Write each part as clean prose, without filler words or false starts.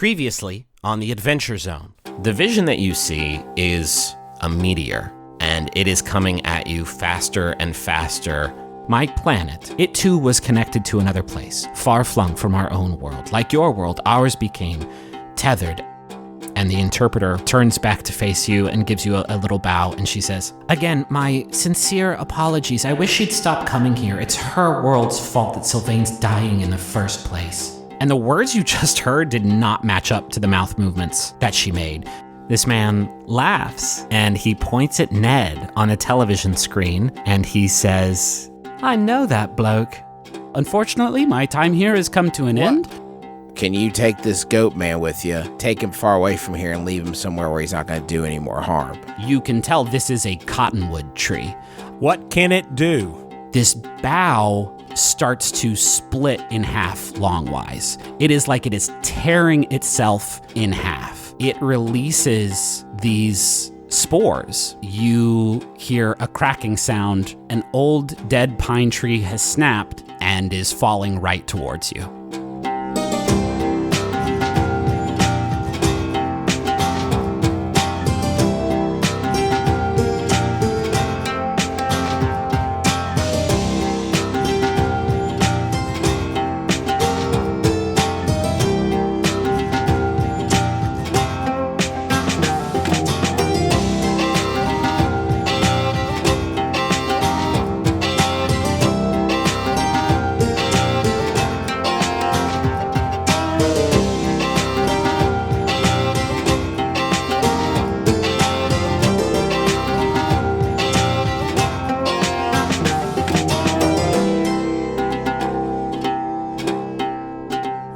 Previously on the Adventure Zone. The vision that you see is a meteor, and it is coming at you faster and faster. My planet, it too was connected to another place, far flung from our own world. Like your world, ours became tethered. And the interpreter turns back to face you and gives you a little bow, and she says, "Again, my sincere apologies. I wish she'd stop coming here. It's her world's fault that Sylvain's dying in the first place." And the words you just heard did not match up to the mouth movements that she made. This man laughs, and he points at Ned on a television screen, and he says, "I know that bloke. Unfortunately, my time here has come to an end." Can you take this goat man with you? Take him far away from here and leave him somewhere where he's not going to do any more harm. You can tell this is a cottonwood tree. What can it do? This bough starts to split in half longwise. It is like it is tearing itself in half. It releases these spores. You hear a cracking sound. An old dead pine tree has snapped and is falling right towards you.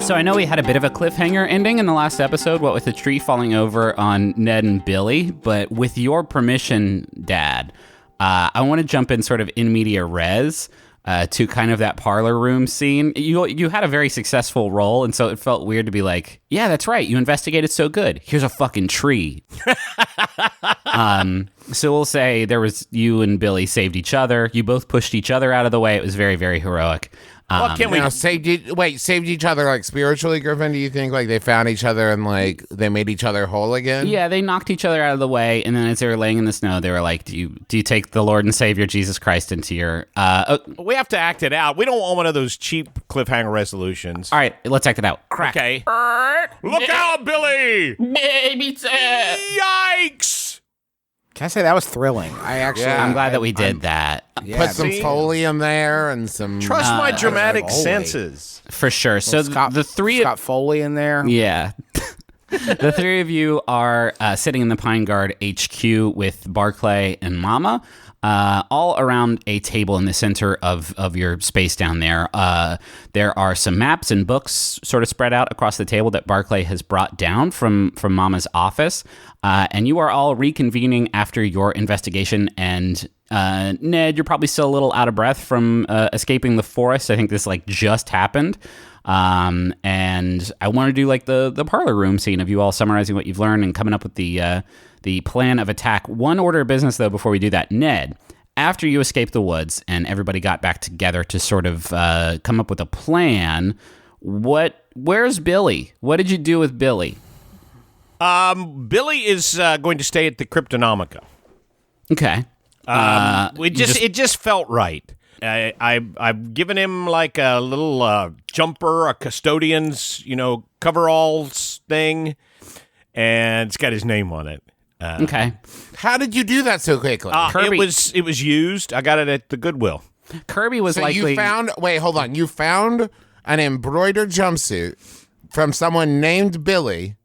So I know we had a bit of a cliffhanger ending in the last episode, what with the tree falling over on Ned and Billy, but with your permission, Dad, I want to jump in sort of in media res to kind of that parlor room scene. You had a very successful role, and so it felt weird to be like, yeah, that's right, you investigated so good. Here's a fucking tree. So we'll say there was you and Billy saved each other. You both pushed each other out of the way. It was very, very heroic. What can we Now, saved each other like spiritually, Griffin? Do you think like they found each other and like they made each other whole again? Yeah, they knocked each other out of the way, and then as they were laying in the snow, they were like, "Do you take the Lord and Savior Jesus Christ into your?" We have to act it out. We don't want one of those cheap cliffhanger resolutions. All right, let's act it out. Crack. Okay. Look out, Billy! Baby step. Yikes! Can I say that was thrilling? I'm glad that we did that. Put some Foley in there and some... Trust my dramatic senses. For sure. So the three... Scott Foley in there? Yeah. The three of you are sitting in the Pine Guard HQ with Barclay and Mama, all around a table in the center of your space down there. There are some maps and books sort of spread out across the table that Barclay has brought down from Mama's office. And you are all reconvening after your investigation. And Ned, you're probably still a little out of breath from escaping the forest. I think this just happened. And I want to do the parlor room scene of you all summarizing what you've learned and coming up with the plan of attack. One order of business, though, before we do that. Ned, after you escaped the woods and everybody got back together to sort of come up with a plan, where's Billy? What did you do with Billy? Billy is going to stay at the Cryptonomica. Okay. It just felt right. I've given him like a little jumper, a custodian's, coveralls thing, and it's got his name on it. Okay. How did you do that so quickly? Kirby. It was used. I got it at the Goodwill. Kirby was likely... you found... Wait, hold on. You found an embroidered jumpsuit from someone named Billy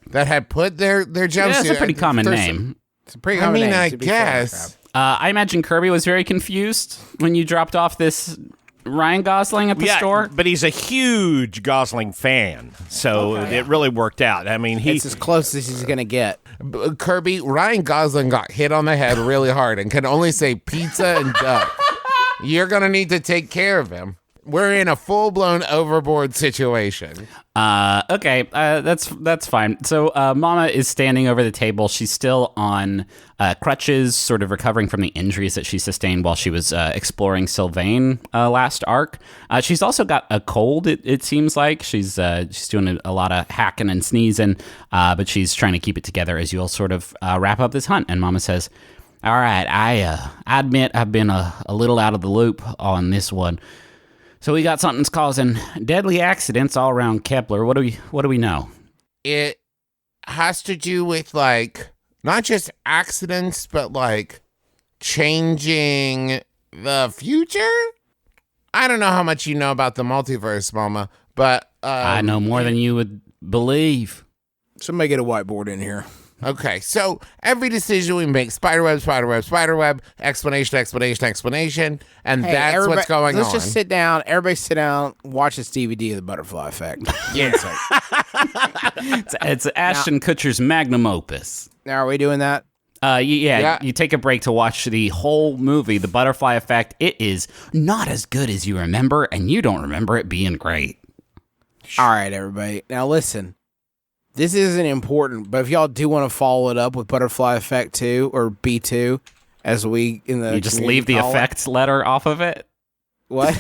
that had put their jumpsuit... Yeah, that's a pretty common name. It's a pretty common name. I guess... I imagine Kirby was very confused when you dropped off this Ryan Gosling at the store. But he's a huge Gosling fan, so it really worked out. I mean, it's as close as he's going to get. Kirby, Ryan Gosling got hit on the head really hard and can only say pizza and duck. You're going to need to take care of him. we're in a full-blown overboard situation. Okay, that's fine. So Mama is standing over the table. She's still on crutches, sort of recovering from the injuries that she sustained while she was exploring Sylvain last arc. She's also got a cold, it seems like. She's doing a lot of hacking and sneezing, but she's trying to keep it together as you'll sort of wrap up this hunt. And Mama says, all right, I admit I've been a little out of the loop on this one. So we got something that's causing deadly accidents all around Kepler. What do we know? It has to do with, like, not just accidents, but, like, changing the future? I don't know how much you know about the multiverse, Mama, but... I know more than you would believe. Somebody get a whiteboard in here. Okay, so every decision we make, spiderweb, explanation, and Hey, that's what's going on. Let's just sit down. Everybody sit down. Watch this DVD of the Butterfly Effect. Yeah. It's Ashton Kutcher's magnum opus. Now, are we doing that? Yeah, you take a break to watch the whole movie, The Butterfly Effect. It is not as good as you remember, and you don't remember it being great. All right, everybody. Now, listen. This isn't important, but if y'all do want to follow it up with Butterfly Effect 2 or B2, as we in the you just leave the effects letter off of it. What?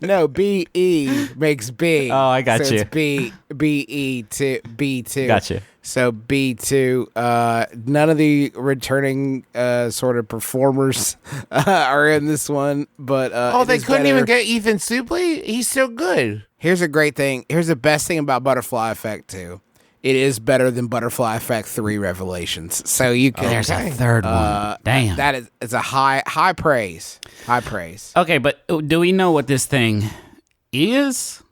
No, B-E makes B. Oh, I got you. It's B-E-2, B2. Gotcha. So B2, none of the returning sort of performers are in this one, but they couldn't even get Ethan Suplee? He's so good. Here's a great thing. Here's the best thing about Butterfly Effect 2. It is better than Butterfly Effect 3 Revelations. So you can... There's a third one. Damn. That is, it's a high praise. High praise. Okay, but do we know what this thing is?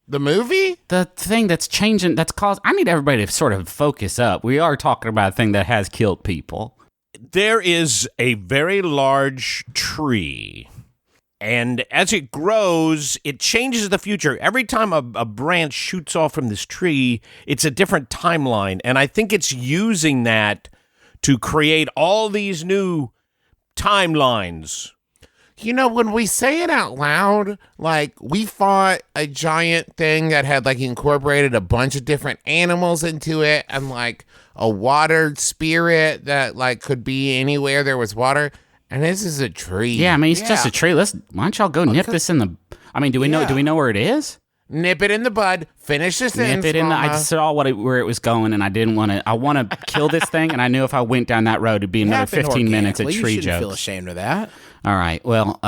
The movie? The thing that's changing, that's caused... I need everybody to sort of focus up. We are talking about a thing that has killed people. There is a very large tree, and as it grows, it changes the future. Every time a branch shoots off from this tree, it's a different timeline, and I think it's using that to create all these new timelines. You know, when we say it out loud, like, we fought a giant thing that had, like, incorporated a bunch of different animals into it, and, like, a water spirit that, like, could be anywhere there was water. And this is a tree. Yeah, I mean, it's just a tree. Why don't y'all go nip this in the... I mean, do we know where it is? Nip it in the bud. Finish the sentence, Nip it in the... Mama. I saw where it was going, and I didn't want to... I want to kill this thing, and I knew if I went down that road, it'd be another 15 minutes of tree you shouldn't jokes. feel ashamed of that. All right, well,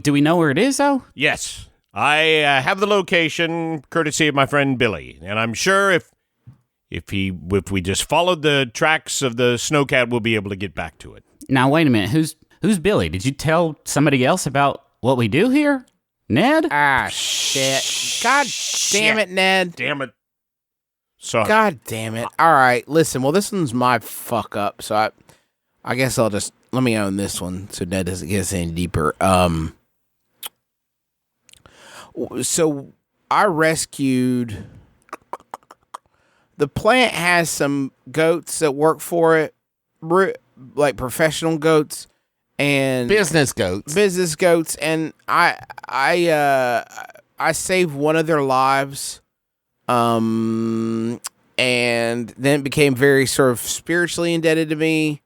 do we know where it is, though? Yes, I have the location, courtesy of my friend Billy, and I'm sure if we just followed the tracks of the snowcat, we'll be able to get back to it. Now, wait a minute. Who's Billy? Did you tell somebody else about what we do here? Ned? Ah, shit. God damn it, Ned. Damn it. Sorry. God damn it. All right, listen. Well, this one's my fuck up, so I guess I'll just... Let me own this one so Ned doesn't get us any deeper. So I rescued... The plant has some goats that work for it, like professional goats and business goats, and I saved one of their lives, and then it became very sort of spiritually indebted to me.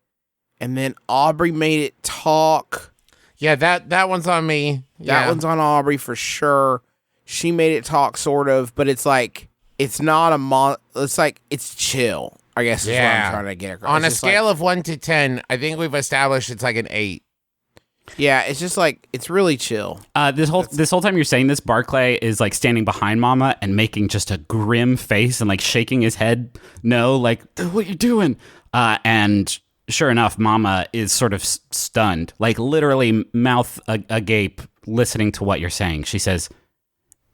And then Aubrey made it talk. Yeah, that one's on me. That one's on Aubrey for sure. She made it talk, sort of, but it's like, it's not it's like, it's chill, I guess is what I'm trying to get across. On a scale of 1 to 10, I think we've established it's like an 8. Yeah, it's just like, it's really chill. This whole time you're saying this, Barclay is like standing behind Mama and making just a grim face and like shaking his head. No, like, what are you doing? And sure enough, Mama is sort of stunned, like literally mouth agape, listening to what you're saying. She says,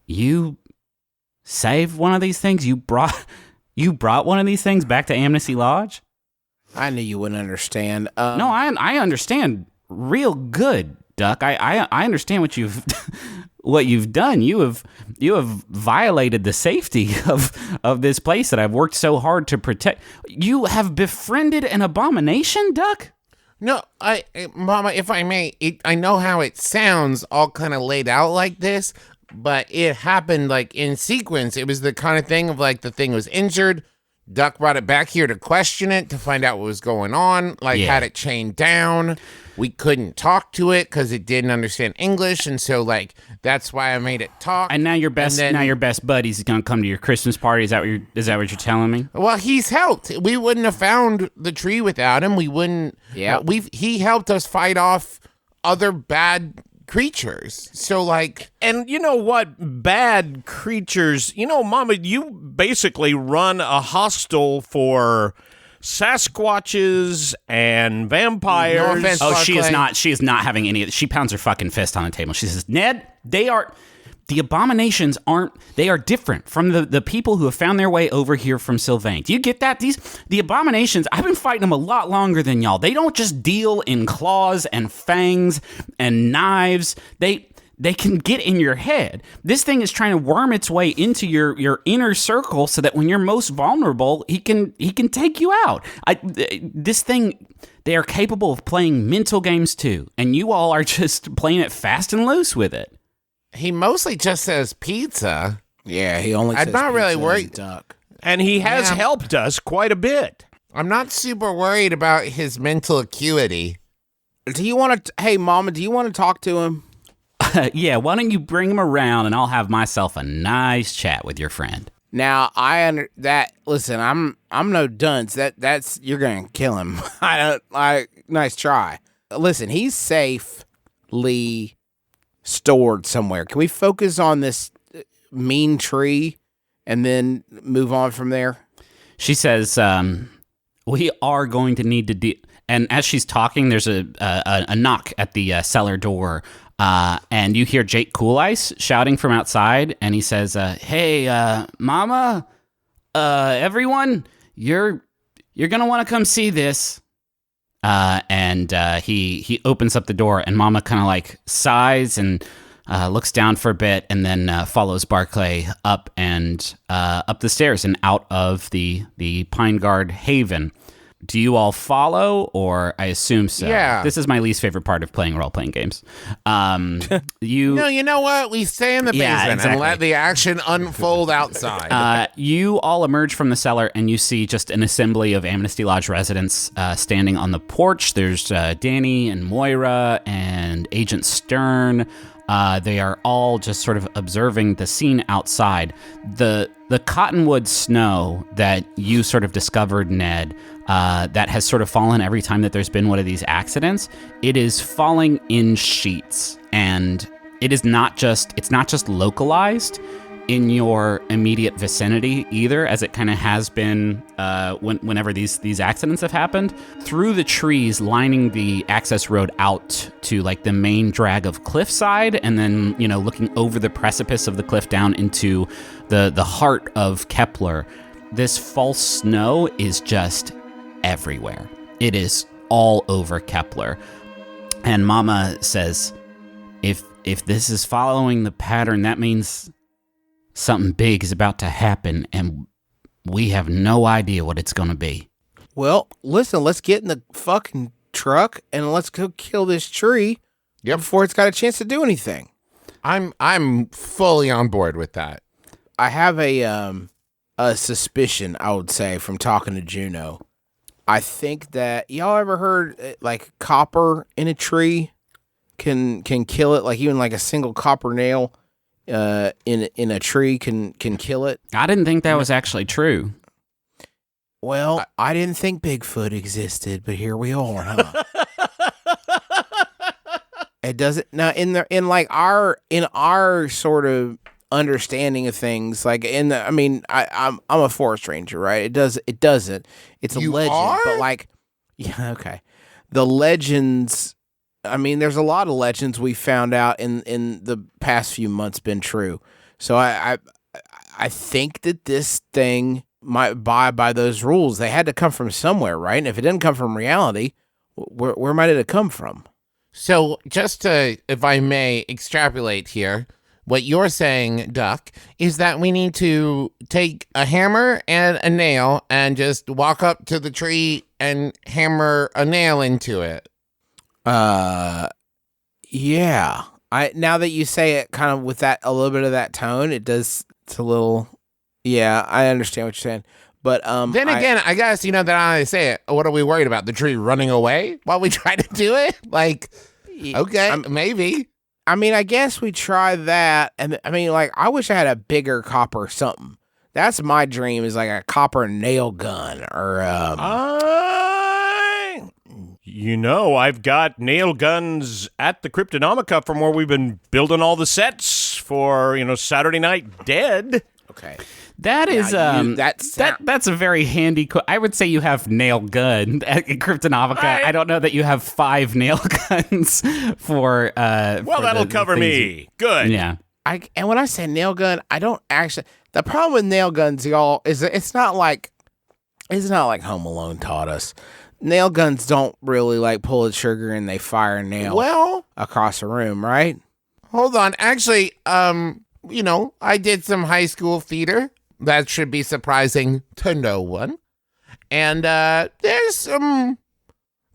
"You saved one of these things? You brought one of these things back to Amnesty Lodge?" I knew you wouldn't understand. No, I understand real good, Duck. I understand what you've done. You have violated the safety of this place that I've worked so hard to protect. You have befriended an abomination, Duck? No, Mama, if I may, I know how it sounds all kind of laid out like this, but it happened like in sequence. It was the kind of thing of like the thing was injured. Duck brought it back here to question it, to find out what was going on, like had it chained down. We couldn't talk to it because it didn't understand English, and so like that's why I made it talk. And now your best buddy's gonna come to your Christmas party. Is that what you're telling me? Well, he's helped. We wouldn't have found the tree without him. We wouldn't. Yeah. He helped us fight off other bad creatures. So like, and you know what? Bad creatures. You know, Mama, you basically run a hostel for Sasquatches and vampires. No offense, Oh, she is Barclay. not. She is not having any of it. She pounds her fucking fist on the table. She says, "Ned, the abominations aren't. They are different from the people who have found their way over here from Sylvain. Do you get that? The abominations. I've been fighting them a lot longer than y'all. They don't just deal in claws and fangs and knives. They can get in your head. This thing is trying to worm its way into your inner circle so that when you're most vulnerable, he can take you out. This thing, they are capable of playing mental games too, and you all are just playing it fast and loose with it." he mostly just says pizza. Yeah, he only. I'm says not really pizza worried. and duck. And he has Yeah. helped us quite a bit. I'm not super worried about his mental acuity. Do you want to? Hey, Mama, do you want to talk to him? Yeah, why don't you bring him around and I'll have myself a nice chat with your friend. Now listen, I'm no dunce. That's you're gonna kill him. Nice try. Listen, he's safely stored somewhere. Can we focus on this mean tree and then move on from there? She says, "We are going to need to And as she's talking, there's a knock at the cellar door, and you hear Jake Cool Ice shouting from outside, and he says, "Hey, Mama, everyone, you're gonna want to come see this." And he opens up the door, and Mama kind of like sighs and looks down for a bit, and then follows Barclay up the stairs and out of the Pine Guard Haven. Do you all follow, or I assume so? Yeah. This is my least favorite part of playing role-playing games. You know what? We stay in the basement Yeah, exactly. and let the action unfold outside. You all emerge from the cellar, and you see just an assembly of Amnesty Lodge residents standing on the porch. There's Danny and Moira and Agent Stern. They are all just sort of observing the scene outside. The cottonwood snow that you sort of discovered, Ned, that has sort of fallen every time that there's been one of these accidents, it is falling in sheets, and it's not just localized in your immediate vicinity either, as it kind of has been whenever these accidents have happened. Through the trees lining the access road out to like the main drag of cliffside, and then looking over the precipice of the cliff down into the heart of Kepler, this false snow is just everywhere. It is all over Kepler. And Mama says, if this is following the pattern, that means something big is about to happen, and we have no idea what it's going to be. Well, listen, let's get in the fucking truck and let's go kill this tree before it's got a chance to do anything. I'm fully on board with that. I have a suspicion, I would say, from talking to Juno. I think that y'all ever heard like copper in a tree can kill it, like even like a single copper nail in a tree can kill it. I didn't think that was actually true. Well, I didn't think Bigfoot existed, but here we are, huh? It doesn't now in our sort of understanding of things, like I'm a forest ranger, right? It doesn't. It's a You legend, are? but like, yeah, okay. The legends. I mean, there's a lot of legends we found out in the past few months been true. So I think that this thing might abide by those rules. They had to come from somewhere, right? And if it didn't come from reality, where might it have come from? So just to, if I may extrapolate here, what you're saying, Duck, is that we need to take a hammer and a nail and just walk up to the tree and hammer a nail into it. Yeah. Now that you say it kind of with that, a little bit of that tone, it's a little, yeah, I understand what you're saying. But then again, I guess, that I say it, what are we worried about? The tree running away while we try to do it? Like, okay, maybe. I mean, I guess we try that. And I mean, like, I wish I had a bigger copper something. That's my dream, is like a copper nail gun or I've got nail guns at the Cryptonomica from where we've been building all the sets for, Saturday Night Dead. Okay. That is that's a very handy. I would say you have nail gun at Cryptonomica. I don't know that you have 5 nail guns for. Well, that'll cover me. Good. Yeah. And when I say nail gun, I don't actually. The problem with nail guns, y'all, is it's not like Home Alone taught us. Nail guns don't really like pull the trigger and they fire a nail across a room, right? Hold on. Actually, I did some high school theater. That should be surprising to no one. And there's some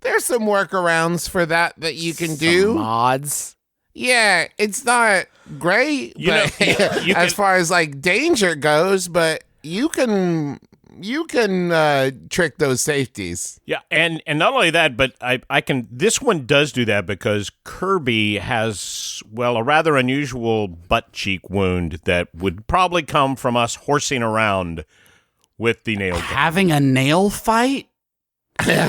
workarounds for that you can do. Mods. Yeah, it's not great as far as like danger goes, but you can trick those safeties. Yeah, and not only that, but I can. This one does do that because Kirby has a rather unusual butt cheek wound that would probably come from us horsing around with the nail gun. Having a nail fight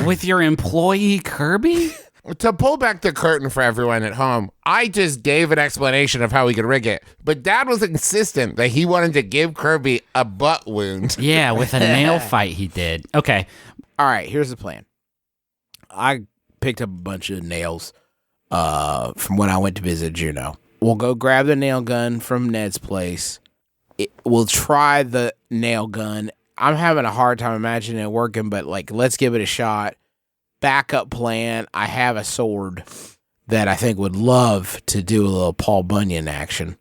with your employee Kirby? To pull back the curtain for everyone at home, I just gave an explanation of how we could rig it, but Dad was insistent that he wanted to give Kirby a butt wound. Yeah, with a nail fight he did. Okay. All right, here's the plan. I picked up a bunch of nails from when I went to visit Juno. We'll go grab the nail gun from Ned's place. We'll try the nail gun. I'm having a hard time imagining it working, but let's give it a shot. Backup plan, I have a sword that I think would love to do a little Paul Bunyan action.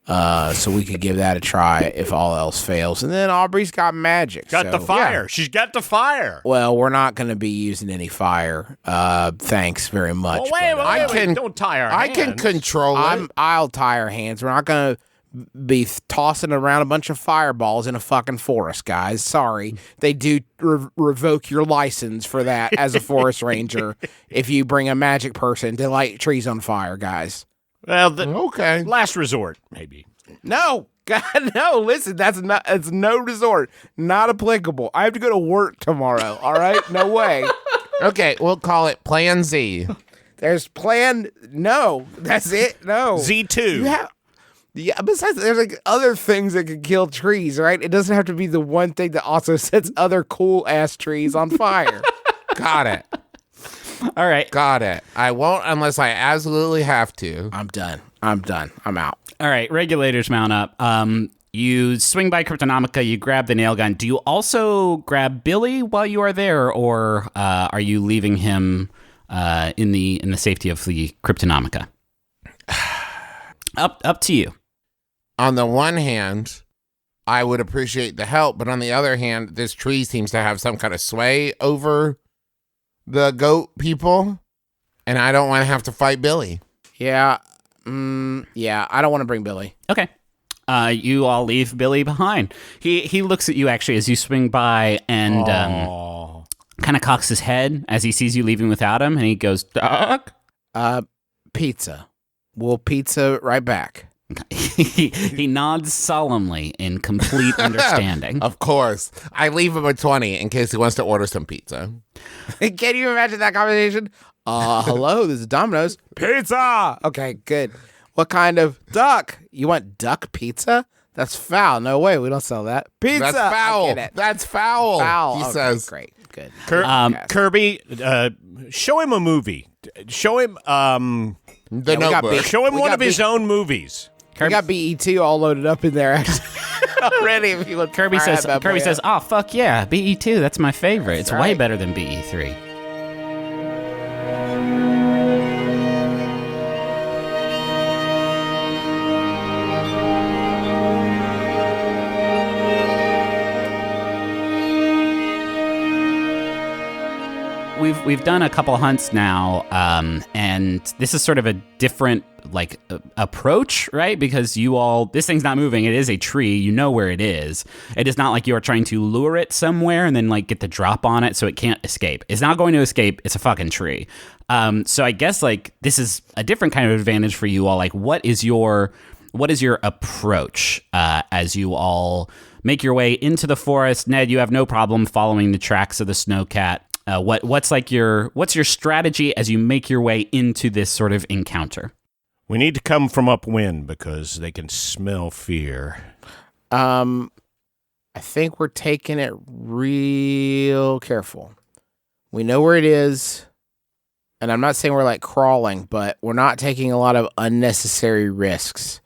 So we could give that a try if all else fails. And then Aubrey's got magic. Got the fire. Yeah. She's got the fire. Well, we're not going to be using any fire. Thanks very much. Well, wait, don't tie our hands. I can control it. I'll tie our hands. We're not going to be tossing around a bunch of fireballs in a fucking forest, guys. Sorry. They do revoke your license for that as a forest ranger if you bring a magic person to light trees on fire, guys. Well, okay. Last resort, maybe. No. God, no. Listen, it's no resort. Not applicable. I have to go to work tomorrow, all right? No way. Okay, we'll call it Plan Z. There's Plan... No. That's it? No. Z2. Yeah, besides, there's other things that can kill trees, right? It doesn't have to be the one thing that also sets other cool-ass trees on fire. Got it. All right. Got it. I won't unless I absolutely have to. I'm done. I'm out. All right, regulators mount up. You swing by Cryptonomica, you grab the nail gun. Do you also grab Billy while you are there, or are you leaving him in the safety of the Cryptonomica? Up to you. On the one hand, I would appreciate the help, but on the other hand, this tree seems to have some kind of sway over the goat people, and I don't want to have to fight Billy. Yeah. Yeah, I don't want to bring Billy. Okay. You all leave Billy behind. He looks at you actually as you swing by and kind of cocks his head as he sees you leaving without him, and he goes, "Doc?" Pizza. We'll pizza right back. He nods solemnly in complete understanding. Of course. I leave him a 20 in case he wants to order some pizza. Can you imagine that conversation? Hello, this is Domino's. Pizza! Okay, good. What kind of duck? You want duck pizza? That's foul. No way, we don't sell that. Pizza! That's foul. I get it. That's foul. Foul. He Okay, says. Great, good. Kirby, show him a movie. Show him The Notebook. Show him one of his own movies. We got BE2 all loaded up in there already. If you look, Kirby says, "Oh fuck yeah, BE2. That's my favorite. It's way better than BE3." We've done a couple hunts now, and this is sort of a different approach, right? Because this thing's not moving. It is a tree. You know where it is. It is not like you are trying to lure it somewhere and then like get the drop on it so it can't escape. It's not going to escape. It's a fucking tree. So I guess like this is a different kind of advantage for you all. Like what is your approach as you all make your way into the forest? Ned, you have no problem following the tracks of the snowcat. What's your strategy as you make your way into this sort of encounter? We need to come from upwind because they can smell fear. I think we're taking it real careful. We know where it is, and I'm not saying we're like crawling, but we're not taking a lot of unnecessary risks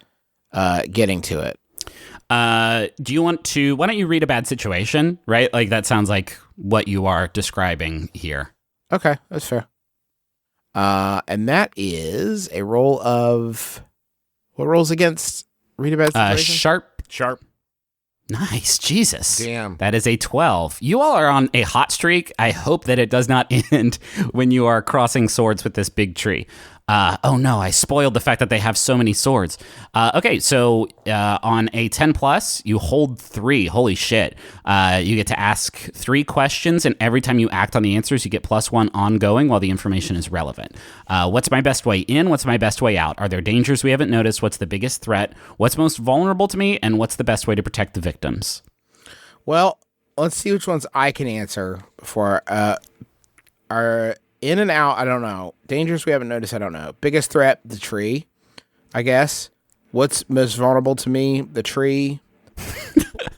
getting to it. Do you want to? Why don't you read a bad situation? Right, like that sounds like what you are describing here. Okay, that's fair. And that is a roll of what rolls against read a bad situation? Sharp. Nice, Jesus. Damn. That is a 12. You all are on a hot streak. I hope that it does not end when you are crossing swords with this big tree. Oh no, I spoiled the fact that they have so many swords. Okay, so on a 10 plus, you hold 3. Holy shit. You get to ask 3 questions, and every time you act on the answers, you get +1 ongoing while the information is relevant. What's my best way in? What's my best way out? Are there dangers we haven't noticed? What's the biggest threat? What's most vulnerable to me? And what's the best way to protect the victims? Well, let's see which ones I can answer for our in and out, I don't know. Dangers we haven't noticed, I don't know. Biggest threat, the tree, I guess. What's most vulnerable to me? The tree.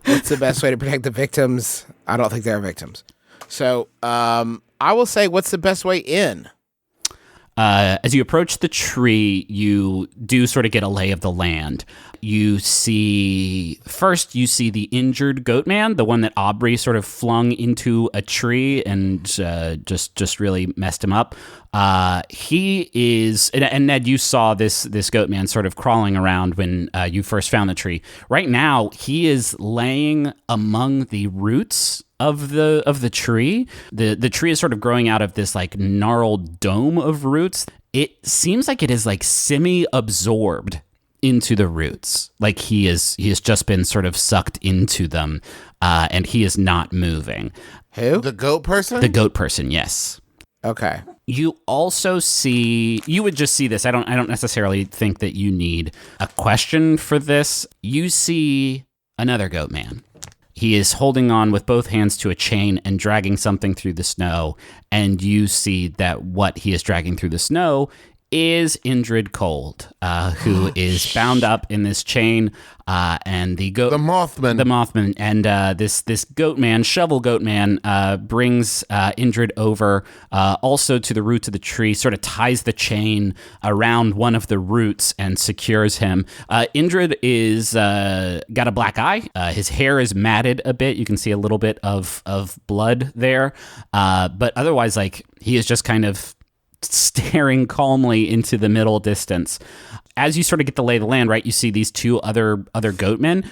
What's the best way to protect the victims? I don't think they're victims. So I will say, what's the best way in? As you approach the tree, you do sort of get a lay of the land. You see the injured goat man, the one that Aubrey sort of flung into a tree and just really messed him up. He is, and Ned, you saw this goat man sort of crawling around when you first found the tree. Right now, he is laying among the roots of the tree. The tree is sort of growing out of this like gnarled dome of roots. It seems like it is like semi-absorbed into the roots. Like he has just been sort of sucked into them, and he is not moving. Who? The goat person? The goat person, yes. Okay. You also see, you would just see this. I don't necessarily think that you need a question for this. You see another goat man. He is holding on with both hands to a chain and dragging something through the snow. And you see that what he is dragging through the snow is Indrid Cold, who is bound up in this chain, and the Mothman, and this goat man, shovel goat man, brings Indrid over, also to the roots of the tree, sort of ties the chain around one of the roots and secures him. Indrid is got a black eye. His hair is matted a bit. You can see a little bit of blood there, but otherwise, like he is just kind of staring calmly into the middle distance. As you sort of get the lay of the land, right, you see these 2 other goatmen.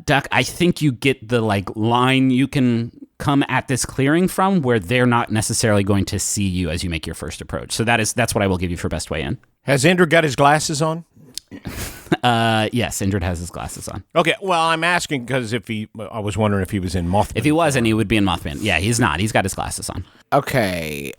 Duck, I think you get the like line you can come at this clearing from where they're not necessarily going to see you as you make your first approach. So that's what I will give you for best way in. Has Indrid got his glasses on? Yes, Indrid has his glasses on. Okay, well, I'm asking because I was wondering if he was in Mothman. If he wasn't, he would be in Mothman. Yeah, he's not. He's got his glasses on. Okay.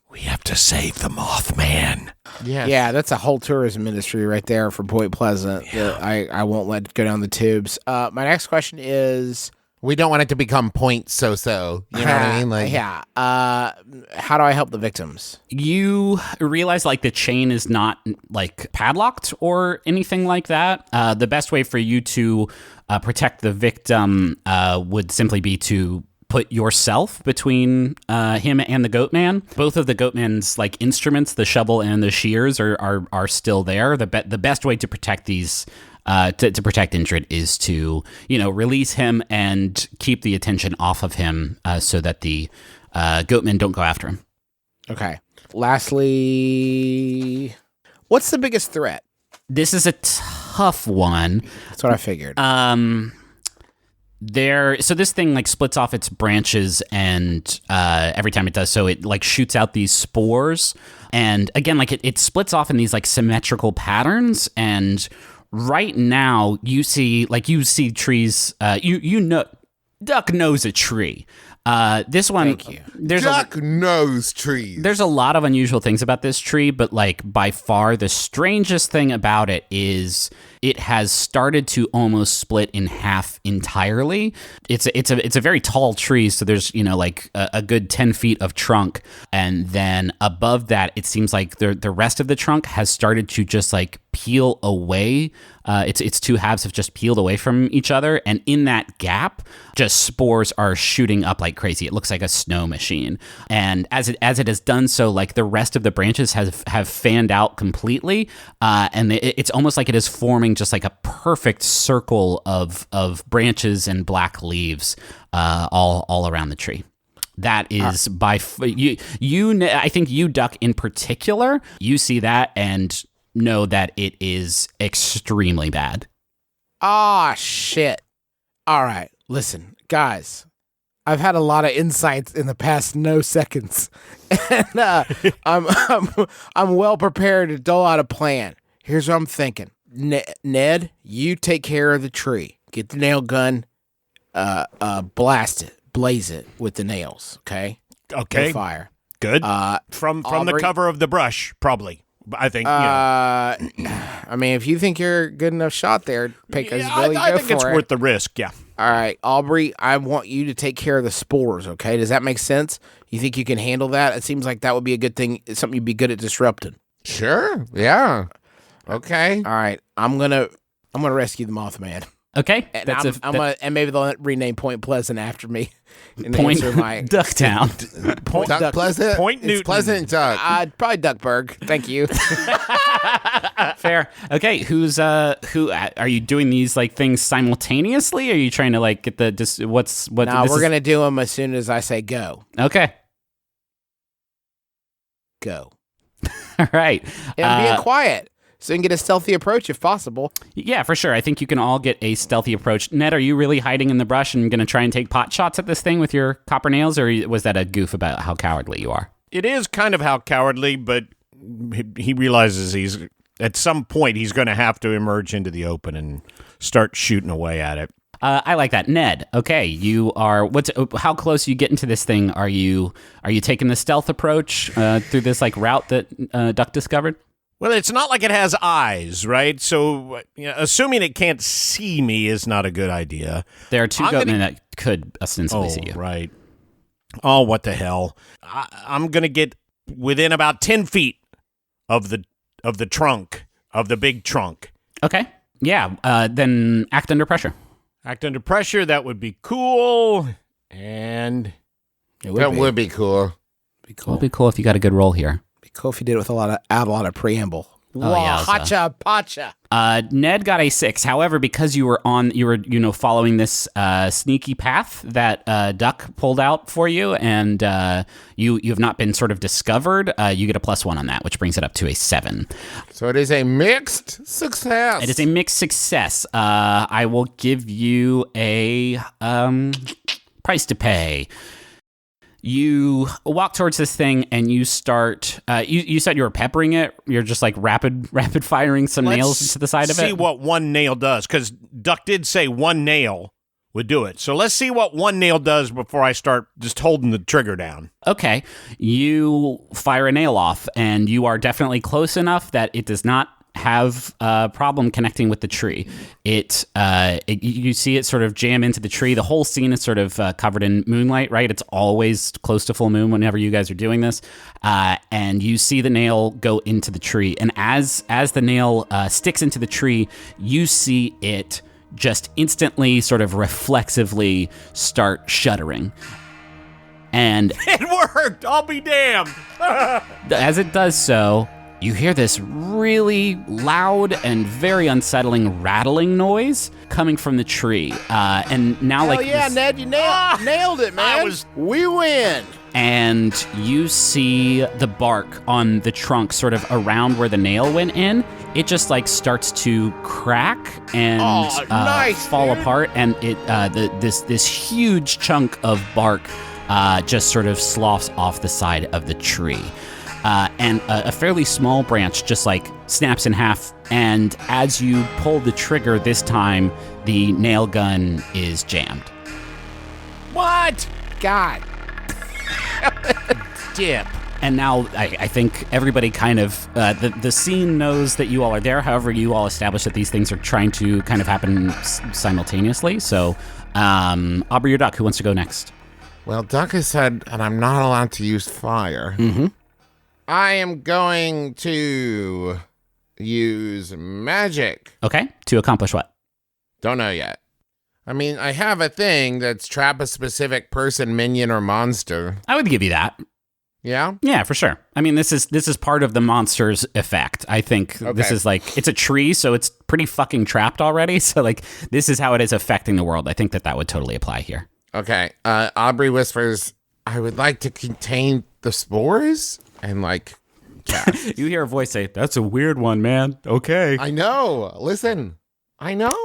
We have to save the Mothman. Yes. Yeah, that's a whole tourism industry right there for Point Pleasant that I won't let go down the tubes. My next question is... We don't want it to become point so-so. You know what I mean? Like, yeah. How do I help the victims? You realize like the chain is not like padlocked or anything like that. The best way for you to protect the victim would simply be to put yourself between him and the goat man. Both of the goat man's like instruments, the shovel and the shears, are still there. The best way to protect these to protect Indrid is to release him and keep the attention off of him so that the goatmen don't go after him. Okay. Lastly, what's the biggest threat? This is a tough one. That's what I figured. So this thing like splits off its branches, and every time it does so, it like shoots out these spores. And again, like it splits off in these like symmetrical patterns. And right now you see trees. You know, Duck knows a tree. This one, Thank you. Duck knows trees. There's a lot of unusual things about this tree, but like by far the strangest thing about it is it has started to almost split in half entirely. It's a very tall tree, so there's like a good 10 feet of trunk, and then above that it seems like the rest of the trunk has started to just like peel away. Its two halves have just peeled away from each other, and in that gap, just spores are shooting up like crazy. It looks like a snow machine, and as it has done so, like the rest of the branches have fanned out completely, and it's almost like it is forming just like a perfect circle of branches and black leaves all around the tree. That is I think you, Duck, in particular, you see that and know that it is extremely bad. Ah, shit. All right, listen, guys. I've had a lot of insights in the past seconds, and I'm well prepared to dole out a plan. Here's what I'm thinking. Ned, you take care of the tree. Get the nail gun, blast it, blaze it with the nails. Okay. Okay. No fire. Good. From Aubrey? the cover of the brush, probably. I think. I mean, if you think you're a good enough shot there, Pecos, Billy, I go think for it's it. worth the risk. Yeah. All right, Aubrey, I want you to take care of the spores, okay? Does that make sense? You think you can handle that? It seems like that would be a good thing, something you'd be good at disrupting. Sure. Yeah. Okay. All right, I'm gonna rescue the Mothman. Okay, And maybe they'll rename Point Pleasant after me. And Point answer my Ducktown. Point Duck Pleasant. Point It's Newton. Pleasant Duck. probably Duckburg. Thank you. Fair. Okay, who are you doing these like things simultaneously? Or are you trying to like get We're gonna do them as soon as I say go. Okay. Go. All right. And being quiet, so you can get a stealthy approach if possible. Yeah, for sure. I think you can all get a stealthy approach. Ned, are you really hiding in the brush and going to try and take pot shots at this thing with your copper nails, or was that a goof about how cowardly you are? It is kind of how cowardly, but he realizes at some point he's going to have to emerge into the open and start shooting away at it. I like that. Ned, okay, you are. How close are you getting to this thing? Are you taking the stealth approach through this like route that Duck discovered? Well, it's not like it has eyes, right? So assuming it can't see me is not a good idea. There are two goatmen that could ostensibly see you. Right. Oh, what the hell. I'm going to get within about 10 feet of the trunk, of the big trunk. Okay. Yeah. Then act under pressure. Act under pressure, that would be cool. And That would be cool. It would be cool if you got a good roll here. Be cool if you did it with a lot of preamble. yeah, Hacha pacha. Ned got a 6. However, because you were following this sneaky path that Duck pulled out for you, and you have not been sort of discovered, you get a +1 on that, which brings it up to a 7. So it is a mixed success. It is a mixed success. I will give you a price to pay. You walk towards this thing and you start. You said you were peppering it. You're just like rapid firing some nails into the side of it. See what one nail does, because Duck did say one nail would do it. So let's see what one nail does before I start just holding the trigger down. Okay, you fire a nail off, and you are definitely close enough that it does not have a problem connecting with the tree. You see it sort of jam into the tree. The whole scene is sort of covered in moonlight, right? It's always close to full moon whenever you guys are doing this. And you see the nail go into the tree. And as the nail sticks into the tree, you see it just instantly sort of reflexively start shuddering. And It worked! I'll be damned! as it does so, you hear this really loud and very unsettling rattling noise coming from the tree. And now, Hell like, yeah, this, Ned, you nailed it, man. We win. and you see the bark on the trunk sort of around where the nail went in. it just like starts to crack and nice, fall dude. apart, and it this huge chunk of bark just sort of sloughs off the side of the tree. And a fairly small branch just like snaps in half, and as you pull the trigger this time, the nail gun is jammed. What? God. Dip. And now I think everybody kind of, the scene knows that you all are there. However, you all establish that these things are trying to kind of happen simultaneously. So, Aubrey or Duck, who wants to go next? Well, Duck has said, and I'm not allowed to use fire. Mm-hmm. I am going to use magic. Okay, to accomplish what? Don't know yet. I mean, I have a thing that's trap a specific person, minion, or monster. I would give you that. Yeah? Yeah, for sure. I mean, this is part of the monster's effect. I think this is like, it's a tree, so it's pretty fucking trapped already. So like, this is how it is affecting the world. I think that would totally apply here. Okay. Aubrey whispers, I would like to contain the spores and like cast. You hear a voice say, "That's a weird one, man." Okay. I know. Listen. I know.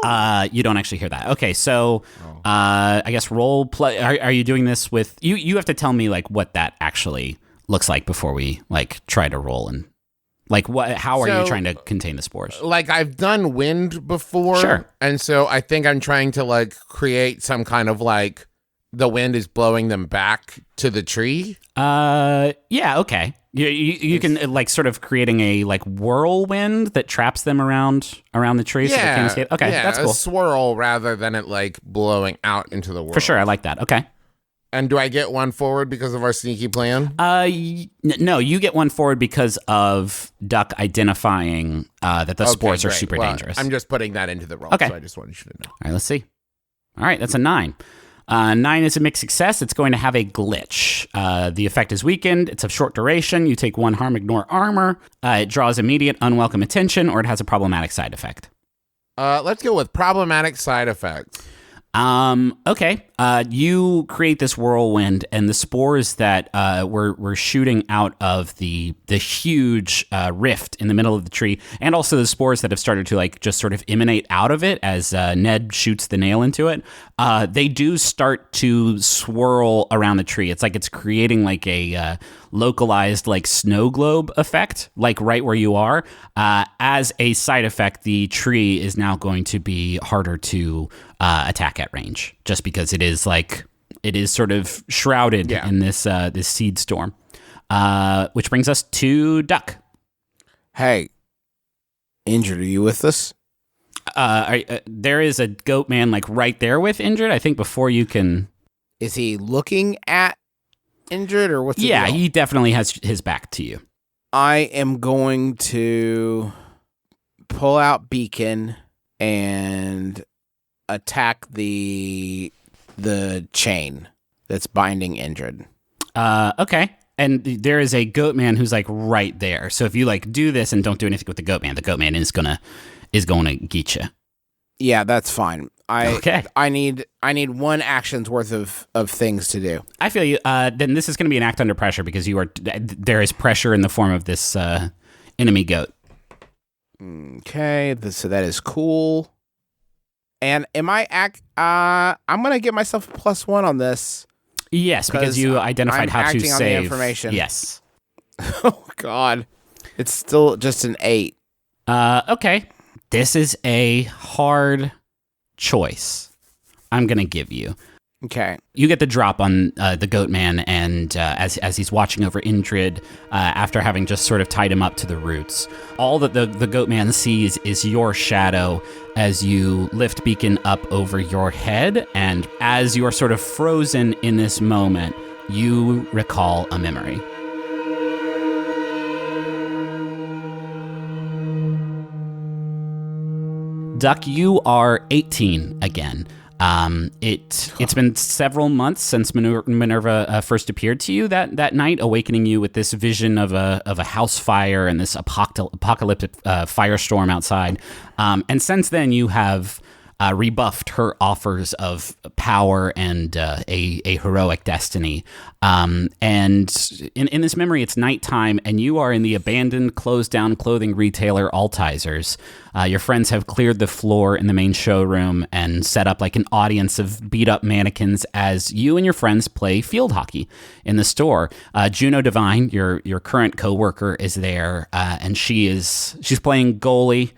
You don't actually hear that. Okay, so I guess role play. Are you doing this with you? You have to tell me like what that actually looks like before we like try to roll, and like what? How are you trying to contain the spores? Like I've done wind before, Sure. And so I think I'm trying to like create some kind of like the wind is blowing them back to the tree. Yeah. Okay. You can like sort of creating a like whirlwind that traps them around the tree so they can't escape. Okay, yeah, that's cool. A swirl rather than it like blowing out into the world. For sure, I like that. Okay. And do I get one forward because of our sneaky plan? No, you get one forward because of Duck identifying that the spores are great. super dangerous. I'm just putting that into the roll, Okay. so I just wanted you to know. All right, let's see. All right, that's a 9. 9 is a mixed success. It's going to have a glitch. The effect is weakened. It's of short duration. You take 1 harm, ignore armor. It draws immediate unwelcome attention, or it has a problematic side effect. Let's go with problematic side effects. Okay. You create this whirlwind, and the spores that were shooting out of the huge rift in the middle of the tree, and also the spores that have started to like just sort of emanate out of it as Ned shoots the nail into it. They do start to swirl around the tree. It's like it's creating like a localized like snow globe effect, like right where you are. As a side effect, the tree is now going to be harder to attack at range, just because it is sort of shrouded in this seed storm. Which brings us to Duck. Hey, Injured, are you with us? There is a goat man like right there with Injured. I think before you can. Is he looking at Injured, or what's the deal? He definitely has his back to you. I am going to pull out Beacon and attack the chain that's binding Injured. Okay. And there is a goat man who's like right there. So if you like do this and don't do anything with the goat man is gonna get you. Yeah, that's fine. Okay. I need 1 action's worth of things to do. I feel you. Then this is going to be an act under pressure because there is pressure in the form of this enemy goat. Okay, so that is cool. And am I I'm gonna give myself a +1 on this. Yes, because you identified I'm how to acting on save the information. Yes. Oh God, it's still just an 8. Okay. This is a hard choice. I'm gonna give you. Okay. You get the drop on the goat man, and as he's watching over Indrid, after having just sort of tied him up to the roots, all that the goat man sees is your shadow as you lift Beacon up over your head, and as you're sort of frozen in this moment, you recall a memory. Duck, you are 18 again. It's been several months since Minerva first appeared to you that night, awakening you with this vision of a house fire and this apocalyptic firestorm outside. And since then, you have rebuffed her offers of power and a heroic destiny. And in this memory, it's nighttime, and you are in the abandoned, closed-down clothing retailer Altizer's. Your friends have cleared the floor in the main showroom and set up like an audience of beat-up mannequins as you and your friends play field hockey in the store. Juno Devine, your current coworker, is there, and she's playing goalie,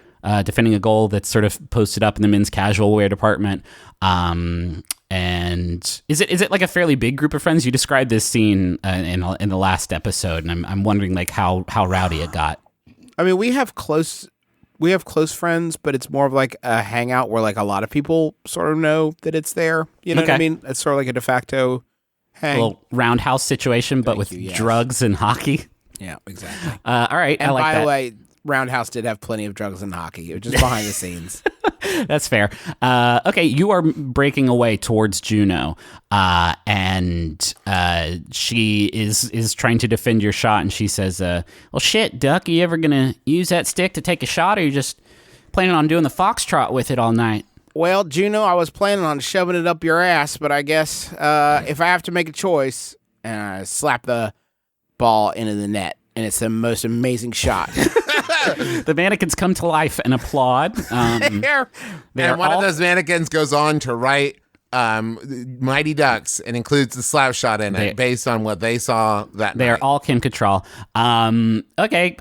defending a goal that's sort of posted up in the men's casual wear department. And is it like a fairly big group of friends? You described this scene in the last episode, and I'm wondering like how rowdy it got. I mean, we have close friends, but it's more of like a hangout where like a lot of people sort of know that it's there. You know what I mean? It's sort of like a de facto hang. A little roundhouse situation, but with drugs and hockey. Yeah, exactly. All right, and I like that. by the way, Roundhouse did have plenty of drugs and hockey. It was just behind the scenes. That's fair. Okay, you are breaking away towards Juno, and she is trying to defend your shot, and she says, well, shit, Duck, are you ever going to use that stick to take a shot, or are you just planning on doing the foxtrot with it all night? Well, Juno, I was planning on shoving it up your ass, but I guess if I have to make a choice, and I slap the ball into the net, and it's the most amazing shot. The mannequins come to life and applaud. And one of those mannequins goes on to write Mighty Ducks and includes the slap shot in it based on what they saw that night. They are all Kim Cattrall. Okay.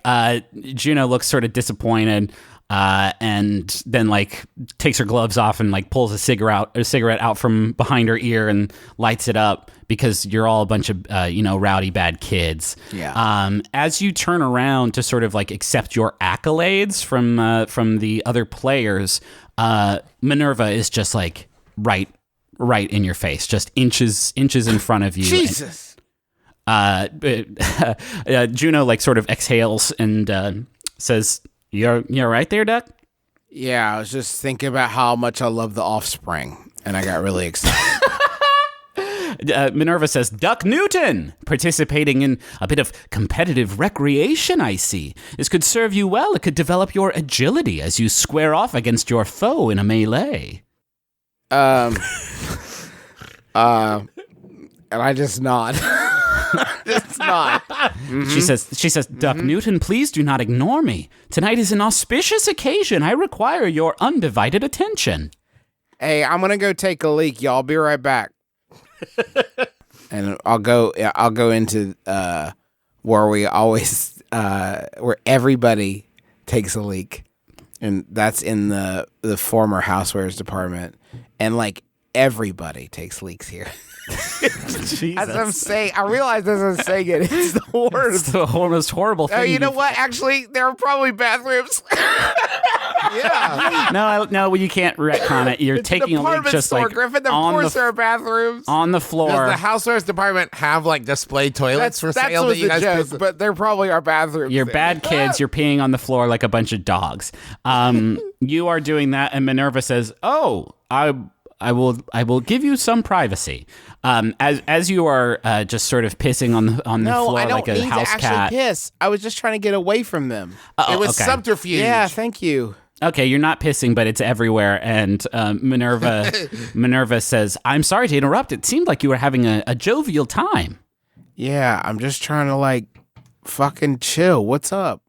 Juno looks sort of disappointed. And then like takes her gloves off and like pulls a cigarette out from behind her ear and lights it up because you're all a bunch of rowdy bad kids. Yeah. As you turn around to sort of like accept your accolades from the other players, Minerva is just like right in your face, just inches in front of you. Jesus. Juno like sort of exhales and says, You're right there, Duck? Yeah, I was just thinking about how much I love The Offspring, and I got really excited. Minerva says, Duck Newton, participating in a bit of competitive recreation, I see. This could serve you well. It could develop your agility as you square off against your foe in a melee. And I just nod. It's not. Mm-hmm. She says, Duck Newton, please do not ignore me. Tonight is an auspicious occasion. I require your undivided attention. Hey, I'm gonna go take a leak, y'all. I'll be right back. And I'll go into where we always where everybody takes a leak, and that's in the former housewares department, and like everybody takes leaks here. As I'm saying, I realize as I'm saying it, it's the worst. It's the most horrible thing. Oh, you know what? Actually, there are probably bathrooms. Yeah. No, you can't retcon it. You're It's taking an a leak apartment just store, like Griffin. Of course there are bathrooms. on the Does floor. the housewares department have like display toilets for That's sale was that you the guys joke, but there probably are bathrooms. You're there. bad kids. You're peeing on the floor like a bunch of dogs. You are doing that, and Minerva says, "Oh, I will give you some privacy." As you are just sort of pissing on the floor I don't like a mean house to cat. actually piss. I was just trying to get away from them. It was okay. subterfuge. Yeah, thank you. Okay, you're not pissing, but it's everywhere. And Minerva says, "I'm sorry to interrupt. It seemed like you were having a jovial time." Yeah, I'm just trying to like fucking chill. What's up?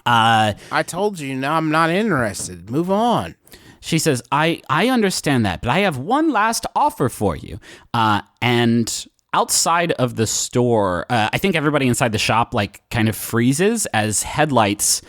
I told you. Now I'm not interested. Move on. She says, I understand that, but I have one last offer for you. And outside of the store, I think everybody inside the shop like kind of freezes as headlights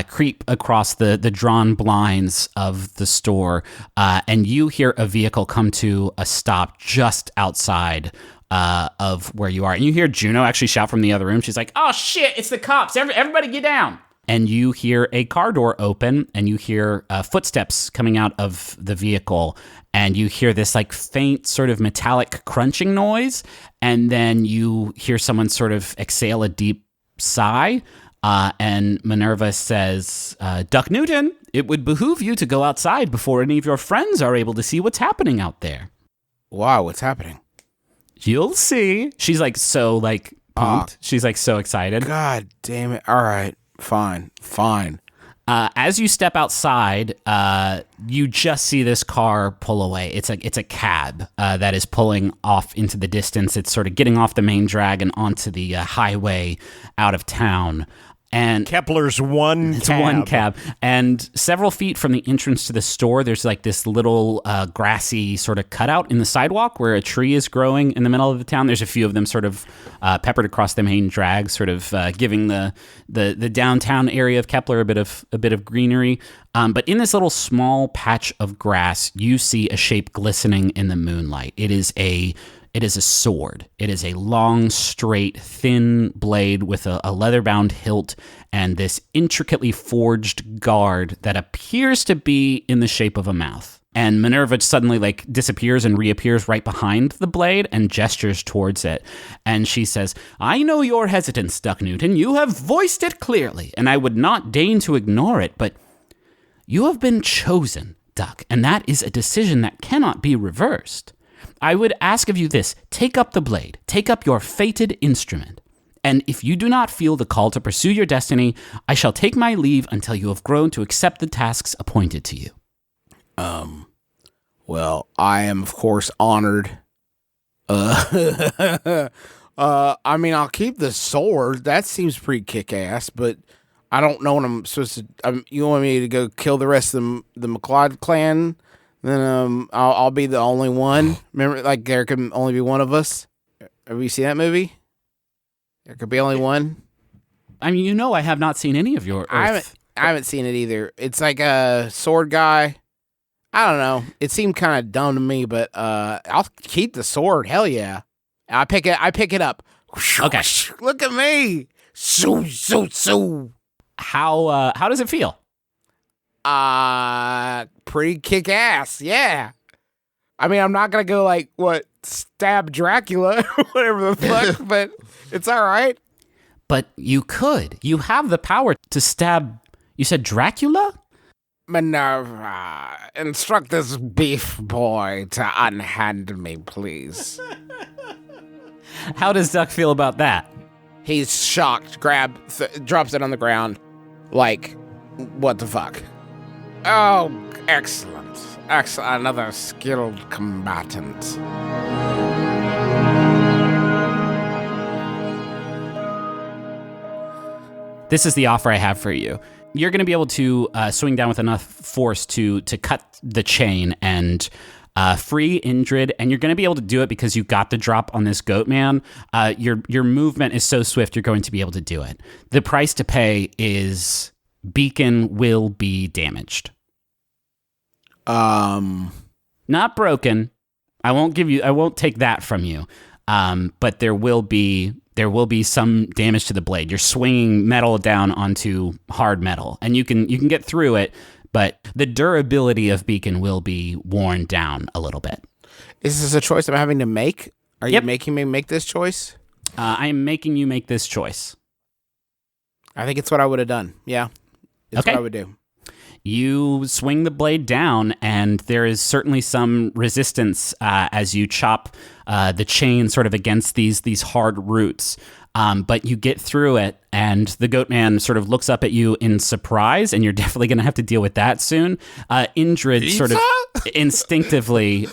creep across the drawn blinds of the store. And you hear a vehicle come to a stop just outside of where you are. And you hear Juno actually shout from the other room. She's like, "Oh shit, it's the cops. Everybody get down." And you hear a car door open, and you hear footsteps coming out of the vehicle, and you hear this like faint sort of metallic crunching noise, and then you hear someone sort of exhale a deep sigh, and Minerva says, "Duck Newton, it would behoove you to go outside before any of your friends are able to see what's happening out there." Wow, what's happening? You'll see. She's like so like pumped. She's like so excited. God damn it. All right. Fine. As you step outside, you just see this car pull away. It's a cab that is pulling off into the distance. It's sort of getting off the main drag and onto the highway out of town. And Kepler's one cab. And several feet from the entrance to the store, there's like this little grassy sort of cutout in the sidewalk where a tree is growing in the middle of the town. There's a few of them sort of peppered across the main drag, sort of giving the downtown area of Kepler a bit of greenery. But in this little small patch of grass, you see a shape glistening in the moonlight. It is a sword. It is a long, straight, thin blade with a leather-bound hilt and this intricately forged guard that appears to be in the shape of a mouth. And Minerva suddenly disappears and reappears right behind the blade and gestures towards it. And she says, "I know your hesitance, Duck Newton. You have voiced it clearly, and I would not deign to ignore it, but you have been chosen, Duck, and that is a decision that cannot be reversed. I would ask of you this: take up the blade, take up your fated instrument, and if you do not feel the call to pursue your destiny, I shall take my leave until you have grown to accept the tasks appointed to you." Well, I am, of course, honored. I mean, I'll keep the sword. That seems pretty kick-ass, but I don't know what I'm supposed to... you want me to go kill the rest of the McLeod clan? Then I'll be the only one. Remember, there can only be one of us. Have you seen that movie? There could be only one. I mean, I have not seen any of your Earth. I haven't seen it either. It's like a sword guy. I don't know. It seemed kind of dumb to me, but I'll keep the sword. Hell yeah! I pick it up. Okay. Look at me. So. How does it feel? Pretty kick ass. Yeah. I mean, I'm not gonna go stab Dracula or whatever the fuck, but it's all right. But you could. You have the power to stab. You said Dracula? Minerva, instruct this beef boy to unhand me, please. How does Duck feel about that? He's shocked. Drops it on the ground. What the fuck? Oh, excellent. Another skilled combatant. This is the offer I have for you. You're going to be able to swing down with enough force to cut the chain and free Indrid, and you're going to be able to do it because you got the drop on this goat man. Your movement is so swift, you're going to be able to do it. The price to pay is beacon will be damaged. Not broken. I won't take that from you. But there will be some damage to the blade. You're swinging metal down onto hard metal, and you can get through it, but the durability of beacon will be worn down a little bit. Is this a choice I'm having to make? Are you making me make this choice? I am making you make this choice. I think it's what I would have done. Yeah. It's what I would do. You swing the blade down, and there is certainly some resistance as you chop the chain sort of against these hard roots. But you get through it, and the goat man sort of looks up at you in surprise, and you're definitely going to have to deal with that soon. Indrid Pizza? sort of instinctively,